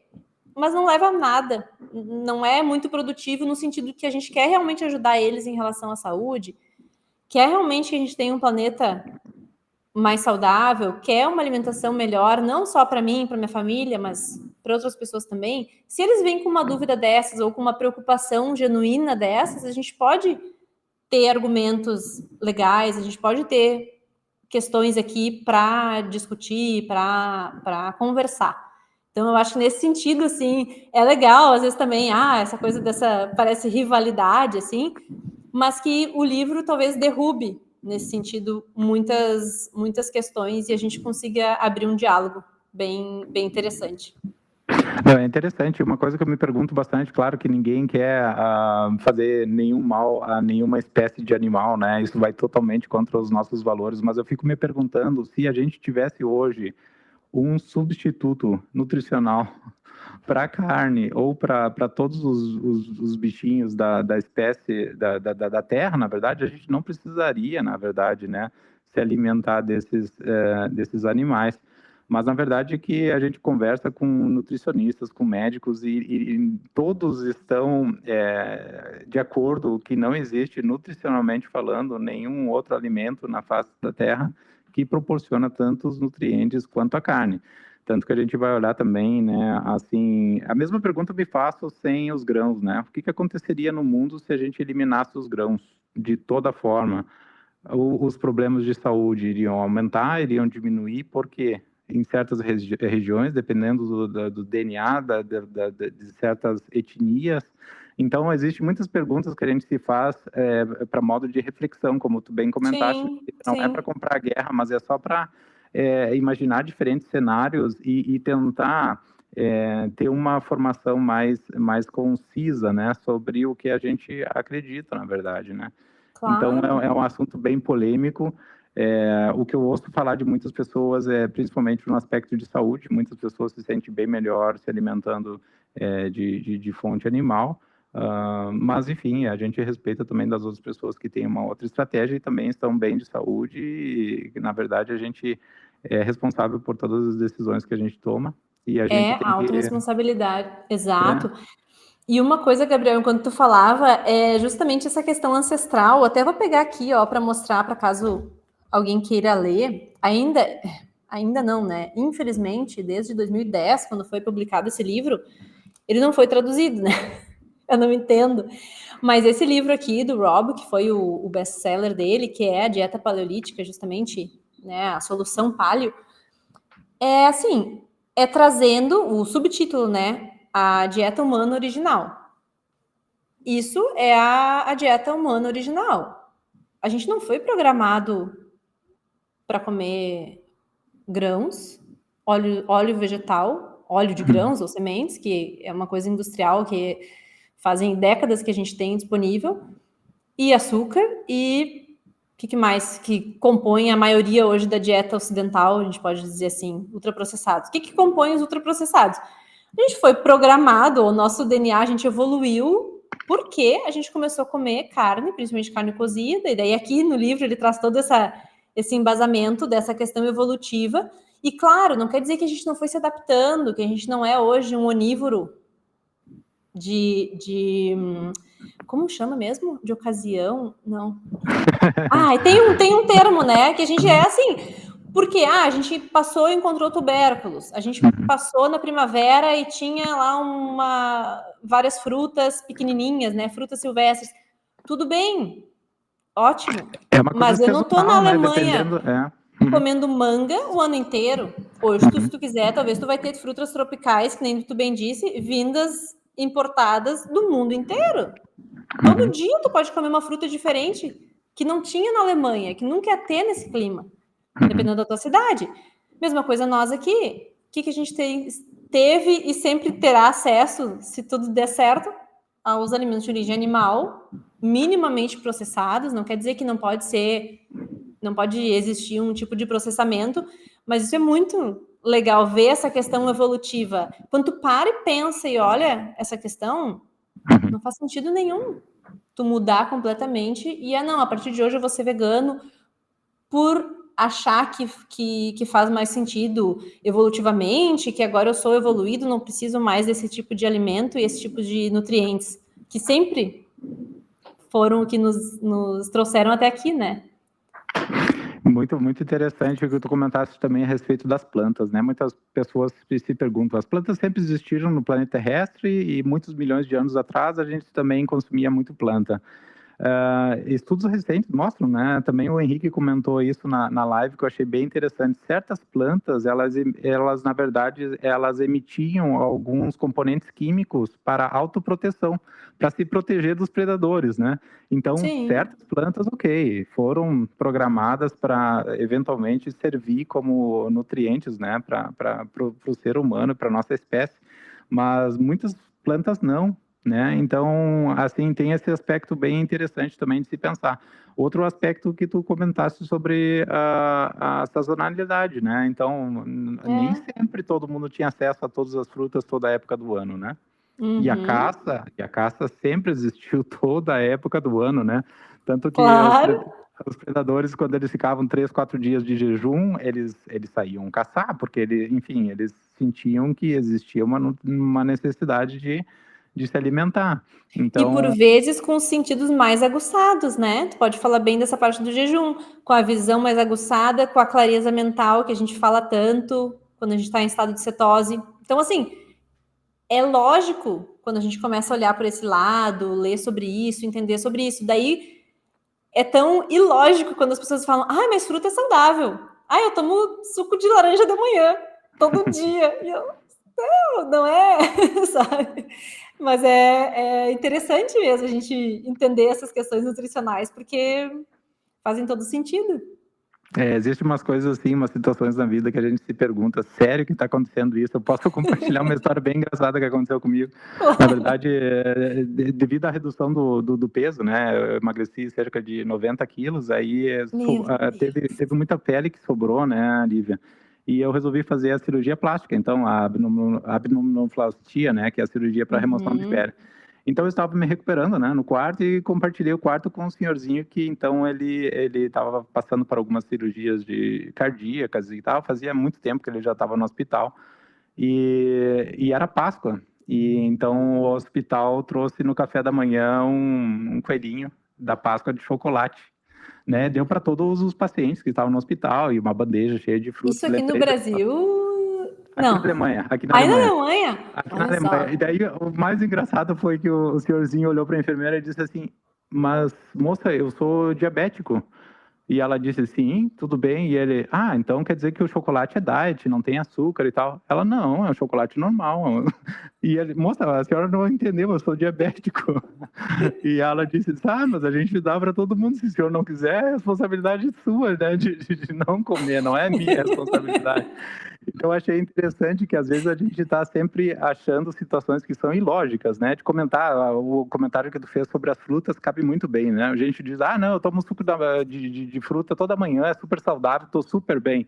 Mas não leva a nada, não é muito produtivo no sentido que a gente quer realmente ajudar eles em relação à saúde, quer realmente que a gente tenha um planeta mais saudável, quer uma alimentação melhor, não só para mim, para minha família, mas para outras pessoas também. Se eles vêm com uma dúvida dessas ou com uma preocupação genuína dessas, a gente pode ter argumentos legais, a gente pode ter questões aqui para discutir, para conversar. Então, eu acho que nesse sentido, assim, é legal, às vezes também, essa coisa dessa, parece rivalidade, assim, mas que o livro talvez derrube, nesse sentido, muitas questões e a gente consiga abrir um diálogo bem interessante. Não, é interessante. Uma coisa que eu me pergunto bastante, claro que ninguém quer fazer nenhum mal a nenhuma espécie de animal, né? Isso vai totalmente contra os nossos valores, mas eu fico me perguntando se a gente tivesse hoje um substituto nutricional para carne ou para todos os bichinhos da espécie da terra, na verdade, a gente não precisaria, na verdade, né, se alimentar desses animais. Mas, na verdade, que a gente conversa com nutricionistas, com médicos, e todos estão de acordo que não existe, nutricionalmente falando, nenhum outro alimento na face da Terra que proporciona tantos nutrientes quanto a carne. Tanto que a gente vai olhar também, né, assim, a mesma pergunta eu me faço sem os grãos, né? O que aconteceria no mundo se a gente eliminasse os grãos de toda forma? Os problemas de saúde iriam aumentar, iriam diminuir, porque em certas regiões, dependendo do DNA de certas etnias. Então, existem muitas perguntas que a gente se faz para modo de reflexão, como tu bem comentaste, Sim, não é para sim. comprar guerra, mas é só para imaginar diferentes cenários e tentar ter uma formação mais concisa, né, sobre o que a gente acredita, na verdade, né? Então, Claro. é um assunto bem polêmico. O que eu ouço falar de muitas pessoas é principalmente no aspecto de saúde. Muitas pessoas se sentem bem melhor se alimentando de fonte animal. Mas, enfim, a gente respeita também das outras pessoas que têm uma outra estratégia e também estão bem de saúde. E, na verdade, a gente é responsável por todas as decisões que a gente toma. E a gente É, tem que... autorresponsabilidade, É, exato. E uma coisa, Gabriel, enquanto tu falava, é justamente essa questão ancestral. Até vou pegar aqui, ó, para mostrar, para caso alguém queira ler. Ainda não, né? Infelizmente, desde 2010, quando foi publicado esse livro, ele não foi traduzido, né? Eu não entendo. Mas esse livro aqui do Rob, que foi o best-seller dele, que é a dieta paleolítica, justamente, né, a solução paleo, é assim, é trazendo o subtítulo, né, a dieta humana original. Isso é a dieta humana original. A gente não foi programado para comer grãos, óleo vegetal, óleo de grãos ou sementes, que é uma coisa industrial que fazem décadas que a gente tem disponível, e açúcar, e o que mais que compõe a maioria hoje da dieta ocidental, a gente pode dizer assim, ultraprocessados. O que compõe os ultraprocessados? A gente foi programado, o nosso DNA, a gente evoluiu porque a gente começou a comer carne, principalmente carne cozida, e daí aqui no livro ele traz todo esse embasamento dessa questão evolutiva. E claro, não quer dizer que a gente não foi se adaptando, que a gente não é hoje um onívoro como chama mesmo? De ocasião? Não. Tem um termo, né? Que a gente é assim. Porque a gente passou e encontrou tubérculos. A gente passou na primavera e tinha lá várias frutas pequenininhas, né? Frutas silvestres. Tudo bem, ótimo. é uma coisa Mas eu não tô na sazonal, né? Alemanha Dependendo... comendo manga o ano inteiro. Hoje, se tu quiser, talvez tu vai ter frutas tropicais, que nem tu bem disse, vindas importadas do mundo inteiro. Todo dia tu pode comer uma fruta diferente que não tinha na Alemanha, que nunca ia ter nesse clima, dependendo da tua cidade. Mesma coisa nós aqui. O que a gente teve e sempre terá acesso, se tudo der certo, aos alimentos de origem animal, minimamente processados. Não quer dizer que não pode existir um tipo de processamento, mas isso é muito legal ver essa questão evolutiva. Quando tu para e pensa e olha essa questão, não faz sentido nenhum tu mudar completamente e não, a partir de hoje eu vou ser vegano por achar que faz mais sentido evolutivamente, que agora eu sou evoluído, não preciso mais desse tipo de alimento e esse tipo de nutrientes, que sempre foram o que nos trouxeram até aqui, né? Muito, muito interessante o que tu comentaste também a respeito das plantas, né? Muitas pessoas se perguntam, as plantas sempre existiram no planeta terrestre e muitos milhões de anos atrás a gente também consumia muito planta. Estudos recentes mostram, né? Também o Henrique comentou isso na live, que eu achei bem interessante. Certas plantas, elas na verdade, elas emitiam alguns componentes químicos para autoproteção, para se proteger dos predadores, né? Então, Sim. certas plantas, ok, foram programadas para eventualmente servir como nutrientes, né? Para o ser humano, para a nossa espécie, mas muitas plantas não, né? Então, assim, tem esse aspecto bem interessante também de se pensar. Outro aspecto que tu comentaste sobre a sazonalidade, né? Então, nem sempre todo mundo tinha acesso a todas as frutas toda a época do ano, né? Uhum. E a caça sempre existiu toda a época do ano, né? Tanto que Claro. os predadores, quando eles ficavam 3, 4 dias de jejum, eles saíam caçar, porque enfim, eles sentiam que existia uma necessidade de se alimentar. E por Então, vezes com os sentidos mais aguçados, né? Tu pode falar bem dessa parte do jejum, com a visão mais aguçada, com a clareza mental que a gente fala tanto quando a gente está em estado de cetose. Então, assim, é lógico quando a gente começa a olhar por esse lado, ler sobre isso, entender sobre isso. Daí é tão ilógico quando as pessoas falam: ah, mas fruta é saudável. Ah, eu tomo suco de laranja de manhã, todo dia. E eu, não é, sabe? Mas é interessante mesmo a gente entender essas questões nutricionais, porque fazem todo sentido. existem umas coisas assim, umas situações na vida que a gente se pergunta, sério que está acontecendo isso? Eu posso compartilhar uma história bem engraçada que aconteceu comigo. Na verdade, devido à redução do peso, né? Eu emagreci cerca de 90 quilos, aí teve muita pele que sobrou, né, Lívia? E eu resolvi fazer a cirurgia plástica, então a abdominoplastia, né, que é a cirurgia para remoção de pele. Então eu estava me recuperando, né, no quarto e compartilhei o quarto com um senhorzinho que então ele estava passando por algumas cirurgias de cardíacas e tal, fazia muito tempo que ele já estava no hospital e era Páscoa. E então o hospital trouxe no café da manhã um coelhinho da Páscoa de chocolate, né? Deu para todos os pacientes que estavam no hospital e uma bandeja cheia de frutas. Isso aqui no Brasil? Aqui na Não. Alemanha, aqui na Aí na Alemanha. Alemanha? Aqui na Olha Alemanha. só. E daí o mais engraçado foi que o senhorzinho olhou para a enfermeira e disse assim: mas moça, eu sou diabético. E ela disse: sim, tudo bem. E ele: ah, então quer dizer que o chocolate é diet, não tem açúcar e tal. Ela: não, é um chocolate normal. E ele: moça, a senhora não entendeu, eu sou diabético. E ela disse: ah, mas a gente dá para todo mundo, se o senhor não quiser, é responsabilidade sua, né, de não comer, não é minha responsabilidade. Então, eu achei interessante que, às vezes, a gente está sempre achando situações que são ilógicas, né? De comentar, o comentário que tu fez sobre as frutas cabe muito bem, né? A gente diz: ah, não, eu tomo suco de fruta toda manhã, é super saudável, estou super bem.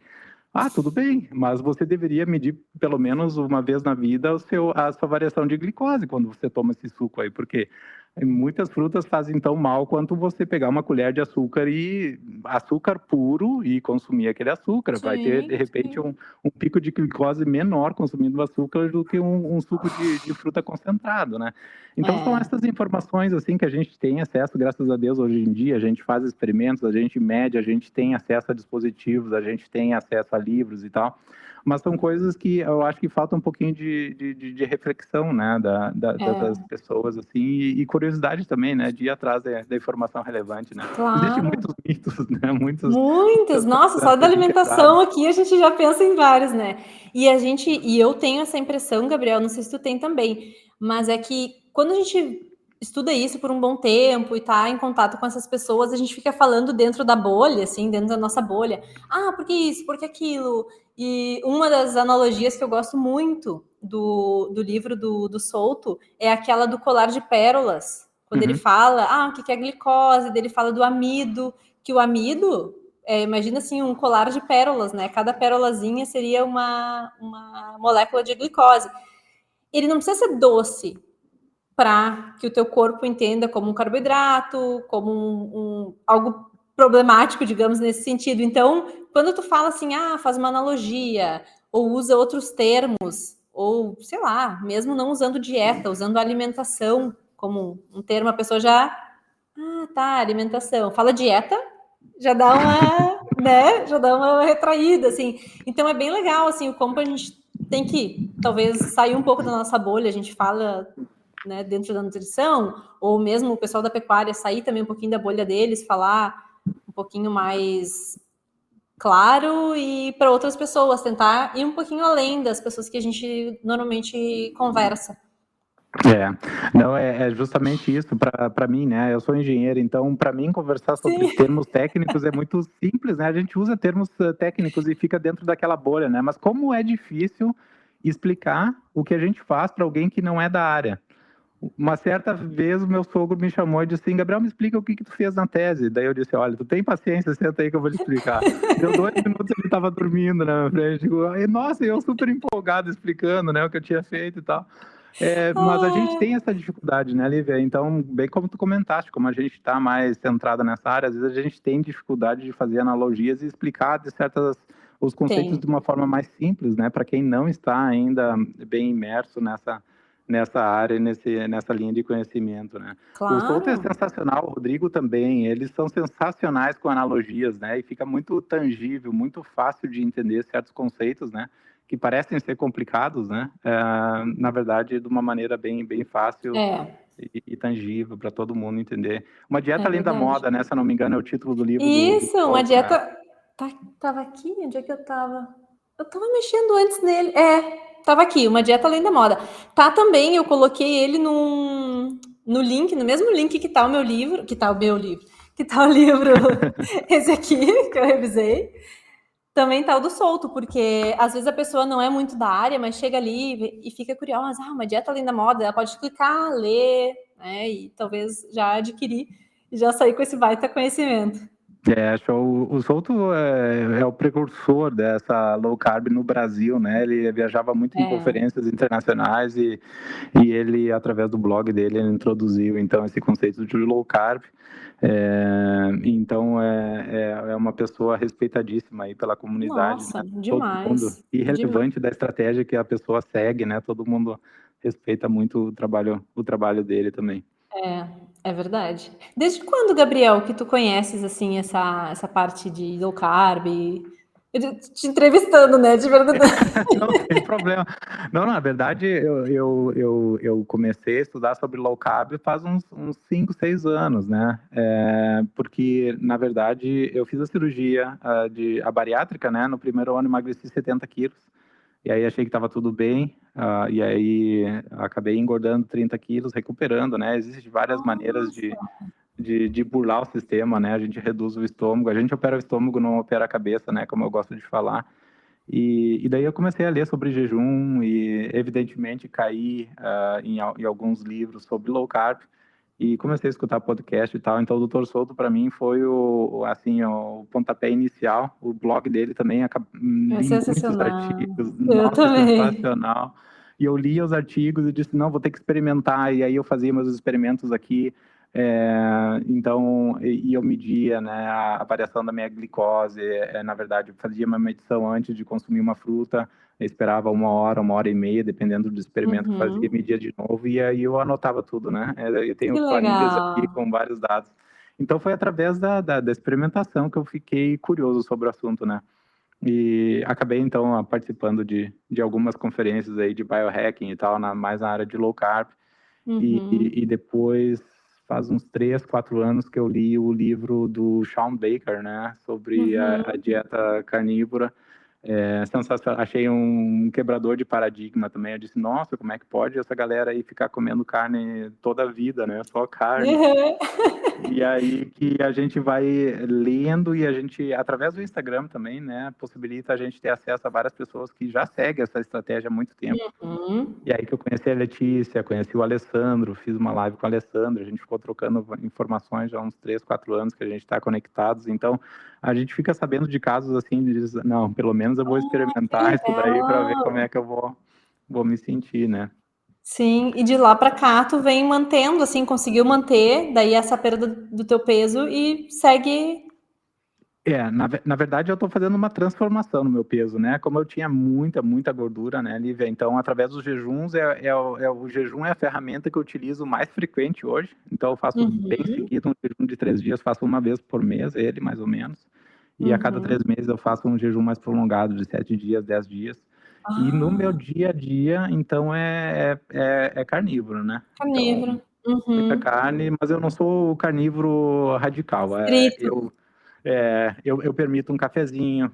Ah, tudo bem, mas você deveria medir pelo menos uma vez na vida a sua variação de glicose quando você toma esse suco aí, porque muitas frutas fazem tão mal quanto você pegar uma colher de açúcar e açúcar puro e consumir aquele açúcar. Vai ter, de repente, um pico de glicose menor consumindo açúcar do que um suco de fruta concentrado, né? Então, são essas informações assim que a gente tem acesso, graças a Deus, hoje em dia. A gente faz experimentos, a gente mede, a gente tem acesso a dispositivos, a gente tem acesso a livros e tal. Mas são coisas que eu acho que falta um pouquinho de reflexão, né, das pessoas, assim, e curiosidade também, né, de ir atrás da informação relevante, né. Claro. Existem muitos mitos, né, Muitos, nossa, só da alimentação aqui a gente já pensa em vários, né? E eu tenho essa impressão, Gabriel, não sei se tu tem também, mas é que quando a gente estuda isso por um bom tempo e tá em contato com essas pessoas, a gente fica falando dentro da bolha, assim, dentro da nossa bolha. Ah, por que isso? Por que aquilo? E uma das analogias que eu gosto muito do livro do Souto é aquela do colar de pérolas. Quando ele fala, o que é glicose? Ele fala do amido, que o amido, imagina assim, um colar de pérolas, né? Cada pérolazinha seria uma molécula de glicose. Ele não precisa ser doce para que o teu corpo entenda como um carboidrato, como algo problemático, digamos, nesse sentido. Então, quando tu fala assim, faz uma analogia, ou usa outros termos, ou, sei lá, mesmo não usando dieta, usando alimentação como um termo, a pessoa já... alimentação. Fala dieta, já dá uma, né? Já dá uma retraída, assim. Então, é bem legal, assim, o como a gente tem que, talvez, sair um pouco da nossa bolha. A gente fala né, dentro da nutrição, ou mesmo o pessoal da pecuária sair também um pouquinho da bolha deles, falar um pouquinho mais claro, e para outras pessoas tentar ir um pouquinho além das pessoas que a gente normalmente conversa. Não, é justamente isso para mim, né? Eu sou engenheiro, então para mim conversar sobre termos técnicos é muito simples, né? A gente usa termos técnicos e fica dentro daquela bolha, né? Mas como é difícil explicar o que a gente faz para alguém que não é da área. Uma certa vez o meu sogro me chamou e disse assim, Gabriel, me explica o que tu fez na tese. Daí eu disse, olha, tu tem paciência, senta aí que eu vou te explicar. Deu 2 minutos, ele estava dormindo na minha frente. Digo, nossa, eu super empolgado explicando, né, o que eu tinha feito e tal. Mas a gente tem essa dificuldade, né, Lívia? Então, bem como tu comentaste, como a gente está mais centrada nessa área, às vezes a gente tem dificuldade de fazer analogias e explicar os conceitos de uma forma mais simples, né, para quem não está ainda bem imerso nessa área e nessa linha de conhecimento, né? Claro. O Souto é sensacional, o Rodrigo também, eles são sensacionais com analogias, né? E fica muito tangível, muito fácil de entender certos conceitos, né? Que parecem ser complicados, né? Na verdade, de uma maneira bem fácil e tangível para todo mundo entender. Uma dieta além da moda, né? Se eu não me engano, é o título do livro. Isso, do uma Souto, dieta... né? Tava aqui? Onde é que eu tava? Eu tava mexendo antes nele. Tava aqui, uma dieta além da moda. Tá também, eu coloquei ele no link, no mesmo link que tá o meu livro, que tá o livro, esse aqui, que eu revisei. Também tá o do Souto, porque às vezes a pessoa não é muito da área, mas chega ali e fica curiosa, uma dieta além da moda, ela pode clicar, ler, né, e talvez já adquirir e já sair com esse baita conhecimento. Show. O Souto é o precursor dessa low carb no Brasil, né? Ele viajava muito em conferências internacionais e ele, através do blog dele, ele introduziu, então, esse conceito de low carb. Então, é uma pessoa respeitadíssima aí pela comunidade. Nossa, né? demais. Todo mundo, e relevante da estratégia que a pessoa segue, né? Todo mundo respeita muito o trabalho dele também. É verdade. Desde quando, Gabriel, que tu conheces, assim, essa parte de low carb? Eu te entrevistando, né, de verdade. Não tem problema. Não, na verdade, eu comecei a estudar sobre low carb faz uns 5, 6 anos, né? Porque, na verdade, eu fiz a cirurgia a bariátrica, né? No primeiro ano emagreci 70 quilos. E aí achei que estava tudo bem, e aí acabei engordando 30 quilos, recuperando, né? Existem várias maneiras de burlar o sistema, né? A gente reduz o estômago, a gente opera o estômago, não opera a cabeça, né? Como eu gosto de falar. E daí eu comecei a ler sobre jejum e, evidentemente, caí em alguns livros sobre low carb e comecei a escutar podcast e tal. Então, o Dr. Souto, para mim, foi o pontapé inicial. O blog dele também É sensacional. artigos. Eu Nossa, também. sensacional. E eu lia os artigos e disse, não, vou ter que experimentar. E aí eu fazia meus experimentos aqui. Então, eu media, né, a variação da minha glicose. Na verdade, fazia uma medição antes de consumir uma fruta, esperava 1 hora e meia, dependendo do experimento que fazia, media de novo, e aí eu anotava tudo, né? Eu tenho planilhas aqui com vários dados. Então, foi através da experimentação que eu fiquei curioso sobre o assunto, né? E acabei, então, participando de algumas conferências aí de biohacking e tal, mais na área de low carb. E depois, faz uns 3, 4 anos que eu li o livro do Shawn Baker, né? Sobre a dieta carnívora. Sensacional. Achei um quebrador de paradigma também. Eu disse, nossa, como é que pode essa galera aí ficar comendo carne toda a vida, né? Só carne. E aí que a gente vai lendo e a gente, através do Instagram também, né, possibilita a gente ter acesso a várias pessoas que já seguem essa estratégia há muito tempo. E aí que eu conheci a Letícia, conheci o Alessandro, fiz uma live com o Alessandro, a gente ficou trocando informações já há uns 3, 4 anos que a gente está conectados, então a gente fica sabendo de casos assim, diz, não, pelo menos eu vou experimentar isso daí para ver como é que eu vou me sentir, né? Sim, e de lá para cá tu vem mantendo, assim, conseguiu manter daí essa perda do teu peso e segue... Na verdade eu estou fazendo uma transformação no meu peso, né? Como eu tinha muita gordura, né, Lívia? Então, através dos jejuns, o jejum é a ferramenta que eu utilizo mais frequente hoje. Então, eu faço bem seguido um jejum de 3 dias, faço uma vez por mês, ele mais ou menos. E a cada 3 meses eu faço um jejum mais prolongado, de 7 dias, 10 dias. E no meu dia a dia, então, é carnívoro, né? Então, Carnívoro. muita Uhum. carne, mas eu não sou carnívoro radical. Estrito. Eu permito um cafezinho,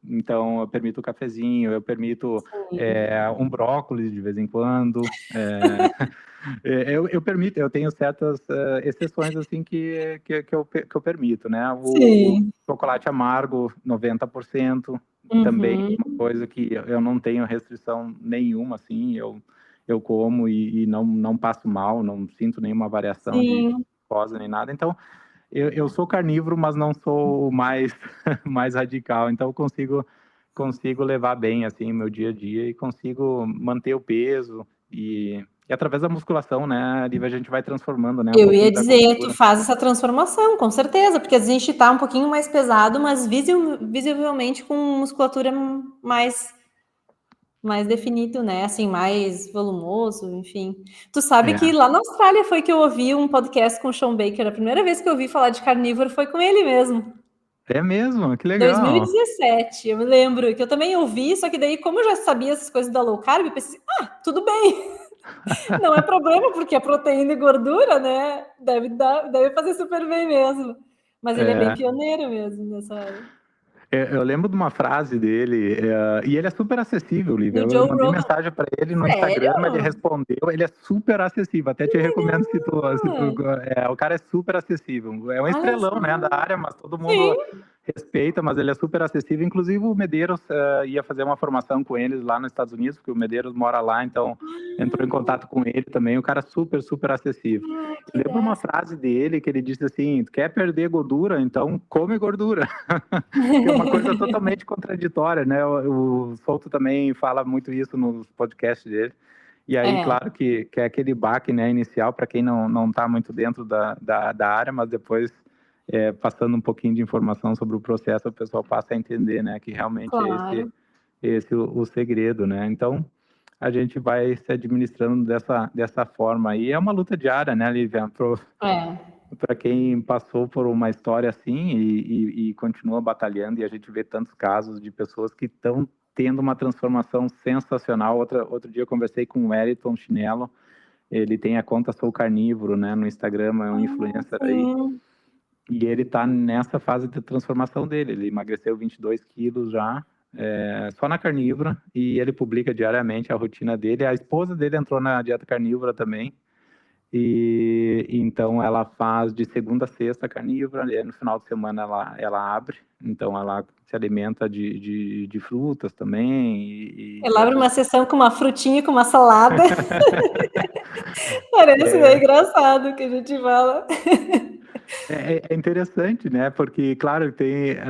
então eu permito um cafezinho, eu permito Sim. um brócolis de vez em quando. Eu permito, eu tenho certas exceções assim que eu permito, né? O Sim. chocolate amargo, 90%, também Uhum. uma coisa que eu não tenho restrição nenhuma, assim, eu como e não passo mal, não sinto nenhuma variação de Sim. glicose nem nada. Então, eu sou carnívoro, mas não sou o mais, mais radical, então eu consigo levar bem assim meu dia a dia e consigo manter o peso e através da musculação, né, Lívia, a gente vai transformando, né, um Eu ia pouquinho da dizer, tu gordura. faz essa transformação, com certeza, porque às vezes a gente tá um pouquinho mais pesado, mas visivelmente com musculatura mais definido, né? Assim, mais volumoso, enfim. Tu sabe que É, lá na Austrália foi que eu ouvi um podcast com o Sean Baker. A primeira vez que eu ouvi falar de carnívoro foi com ele mesmo. é mesmo, que legal. 2017, eu me lembro que eu também ouvi, só que daí, como eu já sabia essas coisas da low carb, eu pensei, tudo bem, não é problema, porque a proteína e gordura, né, deve fazer super bem mesmo. Mas ele é bem É, pioneiro mesmo nessa área. eu lembro de uma frase dele, e ele é super acessível, Lívia. No Eu Joe mandei Rogan. mensagem para ele no Sério? Instagram, ele respondeu, ele é super acessível. Até te recomendo o cara é super acessível. É um Olha estrelão, né, da só. área, mas todo mundo Sim. respeita, mas ele é super acessível. Inclusive o Medeiros ia fazer uma formação com eles lá nos Estados Unidos, porque o Medeiros mora lá, então entrou em contato com ele também. O cara é super, super acessível. Que Eu lembro uma dessa. frase dele que ele disse assim: quer perder gordura? Então come gordura. Que é uma coisa totalmente contraditória, né? O Souto também fala muito isso nos podcasts dele. E aí, É, claro que é aquele baque, né, inicial para quem não está muito dentro da área, mas depois, passando um pouquinho de informação sobre o processo, o pessoal passa a entender, né, que realmente é claro. esse o segredo, né? Então, a gente vai se administrando dessa forma aí. É uma luta diária, né, Lívia? É, Para quem passou por uma história assim e continua batalhando, e a gente vê tantos casos de pessoas que estão tendo uma transformação sensacional. Outro dia eu conversei com o Wellington Chinelo, ele tem a conta Sou Carnívoro, né, no Instagram, é um influencer aí, sim. e ele está nessa fase de transformação dele. Ele emagreceu 22 quilos já, só na carnívora, e ele publica diariamente a rotina dele. A esposa dele entrou na dieta carnívora também, e então ela faz de segunda a sexta carnívora, e no final de semana ela abre, então ela se alimenta de frutas também e Ela abre outras. uma sessão com uma frutinha, com uma salada. Parece bem engraçado que a gente fala. É interessante, né? Porque, claro,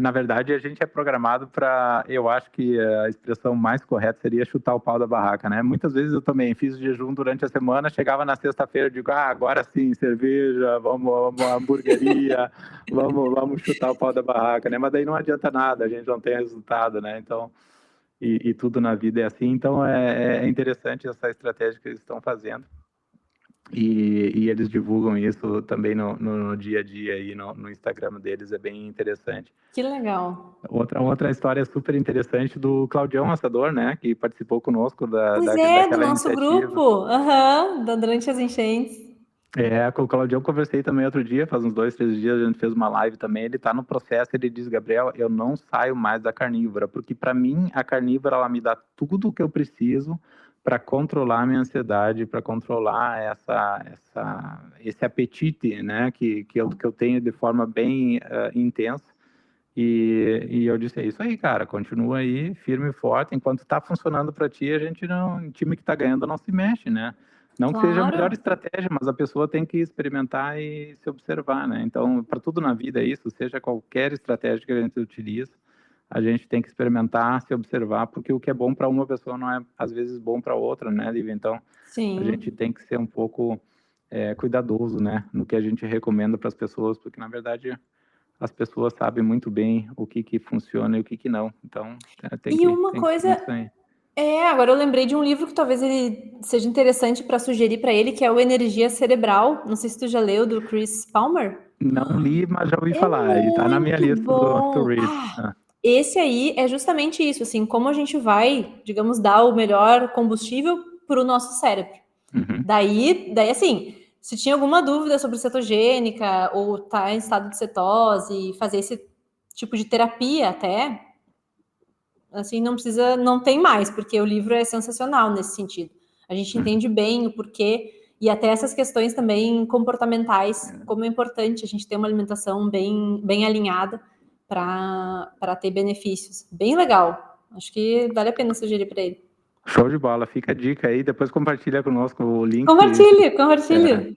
na verdade, a gente é programado para. Eu acho que a expressão mais correta seria chutar o pau da barraca, né? Muitas vezes eu também fiz jejum durante a semana, chegava na sexta-feira e digo, agora sim, cerveja, vamos à hamburgueria, vamos chutar o pau da barraca, né? Mas daí não adianta nada, a gente não tem resultado, né? Então, e tudo na vida é assim. Então, é interessante essa estratégia que eles estão fazendo. E eles divulgam isso também no dia a dia aí no Instagram deles, é bem interessante. Que legal. Outra história super interessante do Claudião Assador, né, que participou conosco Pois é, do daquela nosso iniciativa. grupo. Aham, durante as enchentes. Com o Claudião conversei também outro dia, faz uns 2, 3 dias, a gente fez uma live também, ele está no processo, ele diz, Gabriel, eu não saio mais da carnívora, porque para mim a carnívora, ela me dá tudo o que eu preciso para controlar a minha ansiedade, para controlar esse apetite, né, que eu tenho de forma bem intensa, e eu disse, é isso aí, cara, continua aí, firme e forte, enquanto está funcionando para ti, a gente não, o time que está ganhando não se mexe, né? Não que seja a melhor Claro. estratégia, mas a pessoa tem que experimentar e se observar, né? Então, para tudo na vida é isso, seja qualquer estratégia que a gente utiliza, a gente tem que experimentar, se observar, porque o que é bom para uma pessoa não é, às vezes, bom para outra, né, Lívia? Então, a gente Sim. tem que ser um pouco cuidadoso, né, no que a gente recomenda para as pessoas, porque, na verdade, as pessoas sabem muito bem o que funciona e o que não. Então, tem E que, uma tem que coisa ser isso aí. agora eu lembrei de um livro que talvez ele seja interessante para sugerir para ele, que é o Energia Cerebral. Não sei se tu já leu, do Chris Palmer. Não li, mas já ouvi É falar. E tá na minha muito lista to bom. read. Ah. esse aí é justamente isso, assim, como a gente vai, digamos, dar o melhor combustível para o nosso cérebro. Daí, assim, se tinha alguma dúvida sobre cetogênica ou tá em estado de cetose, fazer esse tipo de terapia até, assim, não tem mais, porque o livro é sensacional nesse sentido. A gente entende bem o porquê e até essas questões também comportamentais, como é importante a gente ter uma alimentação bem alinhada para ter benefícios. Bem legal. Acho que vale a pena sugerir para ele. Show de bola, fica a dica aí, depois compartilha conosco o link. Compartilhe.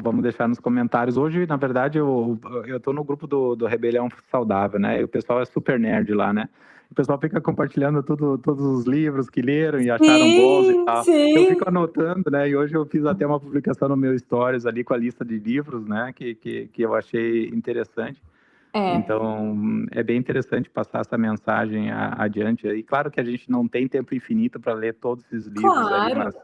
Vamos deixar nos comentários. Hoje, na verdade, eu tô no grupo do Rebelião Saudável, né? E o pessoal é super nerd lá, né? O pessoal fica compartilhando todos os livros que leram e acharam bons e tal. Eu fico anotando, né? E hoje eu fiz até uma publicação no meu Stories ali com a lista de livros, né? Que eu achei interessante. Então, é bem interessante passar essa mensagem adiante. E claro que a gente não tem tempo infinito para ler todos esses livros ali, mas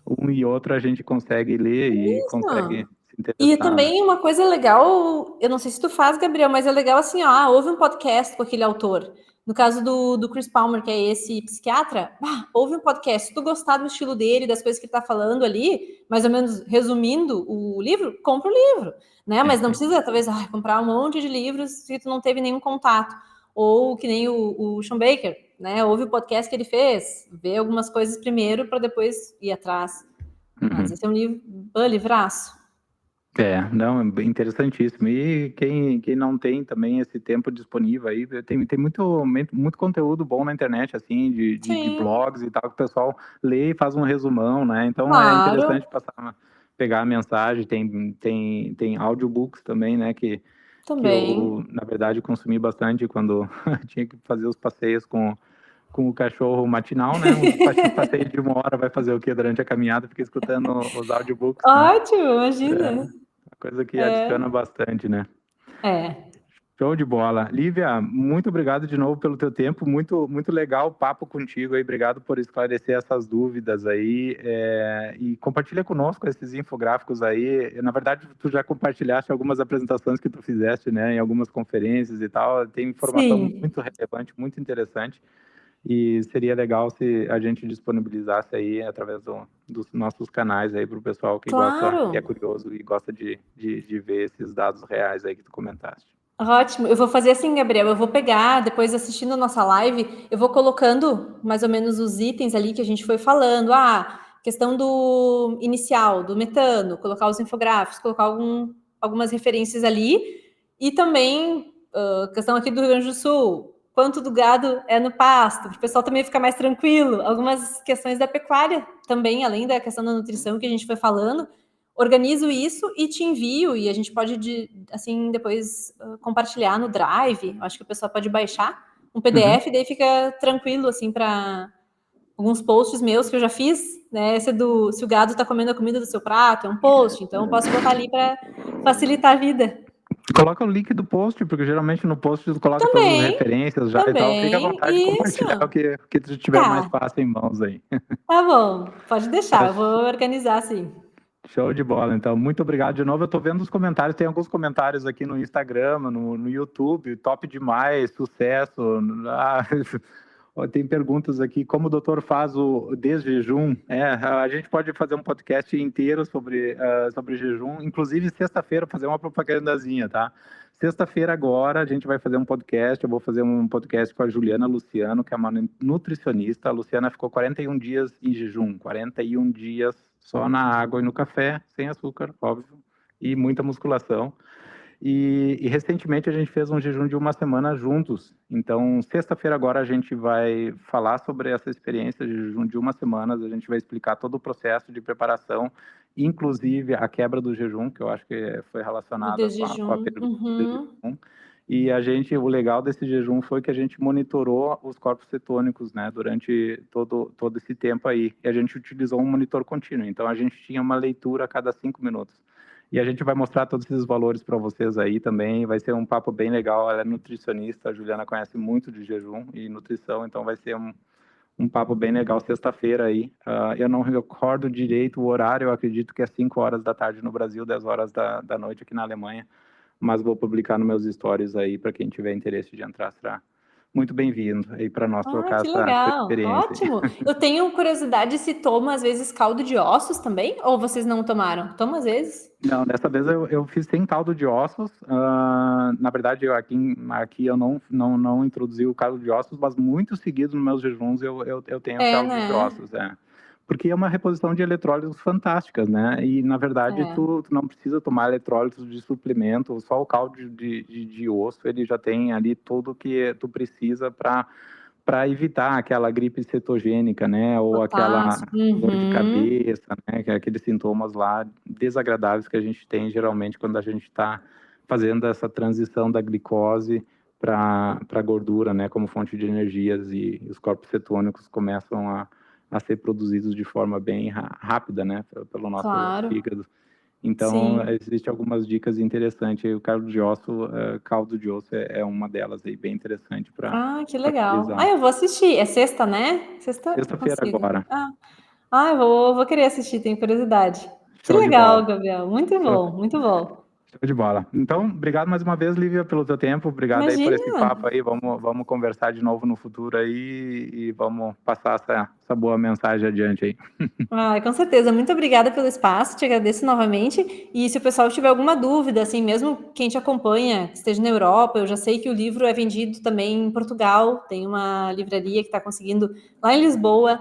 um e outro a gente consegue ler e consegue se interessar. E também uma coisa legal, eu não sei se tu faz, Gabriel, mas é legal assim, ó, ouve um podcast com aquele autor. No caso do Chris Palmer, que é esse psiquiatra, ouve um podcast. Se tu gostar do estilo dele, das coisas que ele tá falando ali, mais ou menos resumindo o livro, compra o livro, né? Mas não precisa, talvez, comprar um monte de livros se tu não teve nenhum contato. Ou que nem o Sean Baker, né? Ouve o podcast que ele fez, vê algumas coisas primeiro para depois ir atrás. Mas esse é um livraço. Não, é bem interessantíssimo. E quem não tem também esse tempo disponível aí, tem muito conteúdo bom na internet, assim, de blogs e tal, que o pessoal lê e faz um resumão, né? Então é interessante pegar a mensagem. Tem audiobooks também, né? Que eu, na verdade, consumi bastante quando tinha que fazer os passeios com o cachorro matinal, né? Um passeio de 1 hora vai fazer o quê durante a caminhada? Fica escutando os audiobooks, né? Ótimo, imagina. Coisa que adiciona bastante, né? Show de bola. Lívia, muito obrigado de novo pelo teu tempo, muito, muito legal o papo contigo aí, obrigado por esclarecer essas dúvidas aí, e compartilha conosco esses infográficos aí. Na verdade, tu já compartilhaste algumas apresentações que tu fizeste, né, em algumas conferências e tal, tem informação muito relevante, muito interessante, e seria legal se a gente disponibilizasse aí através dos nossos canais aí para o pessoal que gosta, que é curioso e gosta de ver esses dados reais aí que tu comentaste. Ótimo, eu vou fazer assim, Gabriel, eu vou pegar, depois assistindo a nossa live, eu vou colocando mais ou menos os itens ali que a gente foi falando, questão do inicial, do metano, colocar os infográficos, colocar algumas referências ali, e também questão aqui do Rio Grande do Sul, quanto do gado é no pasto, para o pessoal também ficar mais tranquilo, algumas questões da pecuária também, além da questão da nutrição que a gente foi falando. Organizo isso e te envio, e a gente pode, assim, depois compartilhar no Drive. Acho que o pessoal pode baixar um PDF, daí fica tranquilo, assim, para alguns posts meus que eu já fiz, né? Esse se o gado está comendo a comida do seu prato, é um post, então eu posso botar ali para facilitar a vida. Coloca o link do post, porque geralmente no post tu coloca todas as referências já e tal. Fica à vontade de compartilhar o que tu tiver mais fácil em mãos aí. Tá bom, pode deixar, eu vou organizar assim. Show de bola, então. Muito obrigado de novo. Eu tô vendo os comentários, tem alguns comentários aqui no Instagram, no YouTube, top demais, sucesso. Tem perguntas aqui, como o doutor faz o desjejum? A gente pode fazer um podcast inteiro sobre jejum, inclusive sexta-feira fazer uma propagandazinha, tá? Sexta-feira agora a gente vai fazer um podcast, eu vou fazer um podcast com a Juliana Luciano, que é uma nutricionista. A Luciana ficou 41 dias em jejum, 41 dias só na água e no café, sem açúcar, óbvio, e muita musculação. E recentemente a gente fez um jejum de 1 semana juntos. Então, sexta-feira agora a gente vai falar sobre essa experiência de jejum de 1 semana. A gente vai explicar todo o processo de preparação, inclusive a quebra do jejum, que eu acho que foi relacionada com a pergunta do jejum. E o legal desse jejum foi que a gente monitorou os corpos cetônicos, né, durante todo esse tempo aí. E a gente utilizou um monitor contínuo. Então, a gente tinha uma leitura a cada 5 minutos. E a gente vai mostrar todos esses valores para vocês aí também. Vai ser um papo bem legal. Ela é nutricionista, a Juliana conhece muito de jejum e nutrição, então vai ser um papo bem legal sexta-feira aí. Eu não recordo direito o horário, eu acredito que é 5 horas da tarde no Brasil, 10 horas da noite aqui na Alemanha, mas vou publicar nos meus stories aí para quem tiver interesse de entrar muito bem-vindo aí para nós Ah, trocar que essa legal, experiência aí. ótimo. Eu tenho curiosidade se toma, às vezes, caldo de ossos também, ou vocês não tomaram? Toma às vezes? Não, dessa vez eu fiz sem caldo de ossos. Na verdade, aqui eu não introduzi o caldo de ossos, mas muito seguido nos meus jejuns eu tenho É, caldo de né? ossos, porque é uma reposição de eletrólitos fantásticas, né? E, na verdade, É, tu não precisa tomar eletrólitos de suplemento, só o caldo de osso, ele já tem ali tudo que tu precisa para evitar aquela gripe cetogênica, né? Ou aquela potássio. dor de Uhum, cabeça, né? Que é aqueles sintomas lá desagradáveis que a gente tem geralmente quando a gente está fazendo essa transição da glicose para gordura, né? Como fonte de energias e os corpos cetônicos começam a ser produzidos de forma bem rápida, né? Pelo nosso claro, fígado. Então, sim. existem algumas dicas interessantes. O caldo de osso é uma delas aí, bem interessante para Ah, que legal. Ah, utilizar. eu vou assistir. É sexta, né? Sexta eu Sexta-feira consigo. agora. Eu vou querer assistir, tenho curiosidade. Que Show de legal, bola. Gabriel. Muito Show, bom, muito bom. show de bola. Então, obrigado mais uma vez, Lívia, pelo teu tempo. Obrigado aí por esse Imagina. papo aí. Vamos conversar de novo no futuro aí e vamos passar essa boa mensagem adiante aí. Com certeza. Muito obrigada pelo espaço, te agradeço novamente. E se o pessoal tiver alguma dúvida, assim, mesmo quem te acompanha, que esteja na Europa, eu já sei que o livro é vendido também em Portugal, tem uma livraria que está conseguindo lá em Lisboa.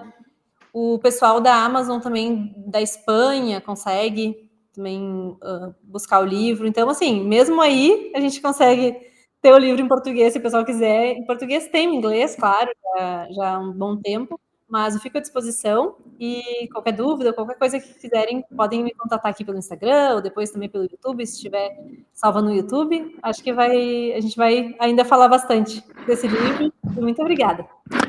O pessoal da Amazon também, da Espanha, consegue também buscar o livro. Então, assim, mesmo aí, a gente consegue ter o livro em português, se o pessoal quiser. Em português tem em inglês, claro, já há um bom tempo, mas eu fico à disposição. E qualquer dúvida, qualquer coisa que quiserem, podem me contatar aqui pelo Instagram, ou depois também pelo YouTube, se estiver salva no YouTube. Acho que a gente vai ainda falar bastante desse livro. Muito obrigada.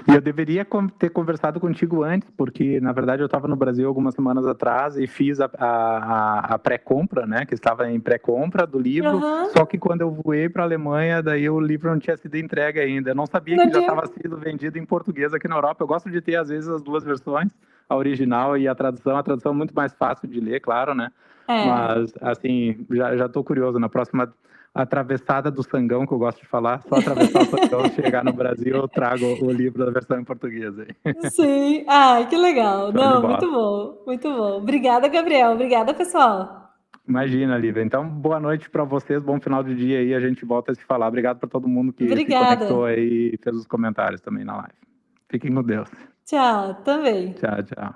E eu deveria ter conversado contigo antes, porque, na verdade, eu estava no Brasil algumas semanas atrás e fiz a pré-compra, né? Que estava em pré-compra do livro, Aham, só que quando eu voei para a Alemanha, daí o livro não tinha sido entregue ainda. Eu não sabia não que já tinha. estava sendo vendido em português aqui na Europa. Eu gosto de ter, às vezes, as duas versões, a original e a tradução. A tradução é muito mais fácil de ler, claro, né? É. Mas, assim, já estou curioso. Na próxima atravessada do Sangão, que eu gosto de falar, só atravessar o Sangão, chegar no Brasil, eu trago o livro da versão em português aí. Sim. Ai, que legal. Show de Não, bola. muito bom, muito bom. Obrigada, Gabriel. Obrigada, pessoal. Imagina, Lívia. Então, boa noite para vocês, bom final de dia aí, a gente volta a se falar. Obrigado para todo mundo que se conectou Obrigada. aí e fez os comentários também na live. Fiquem com Deus. Tchau, também. Tchau, tchau.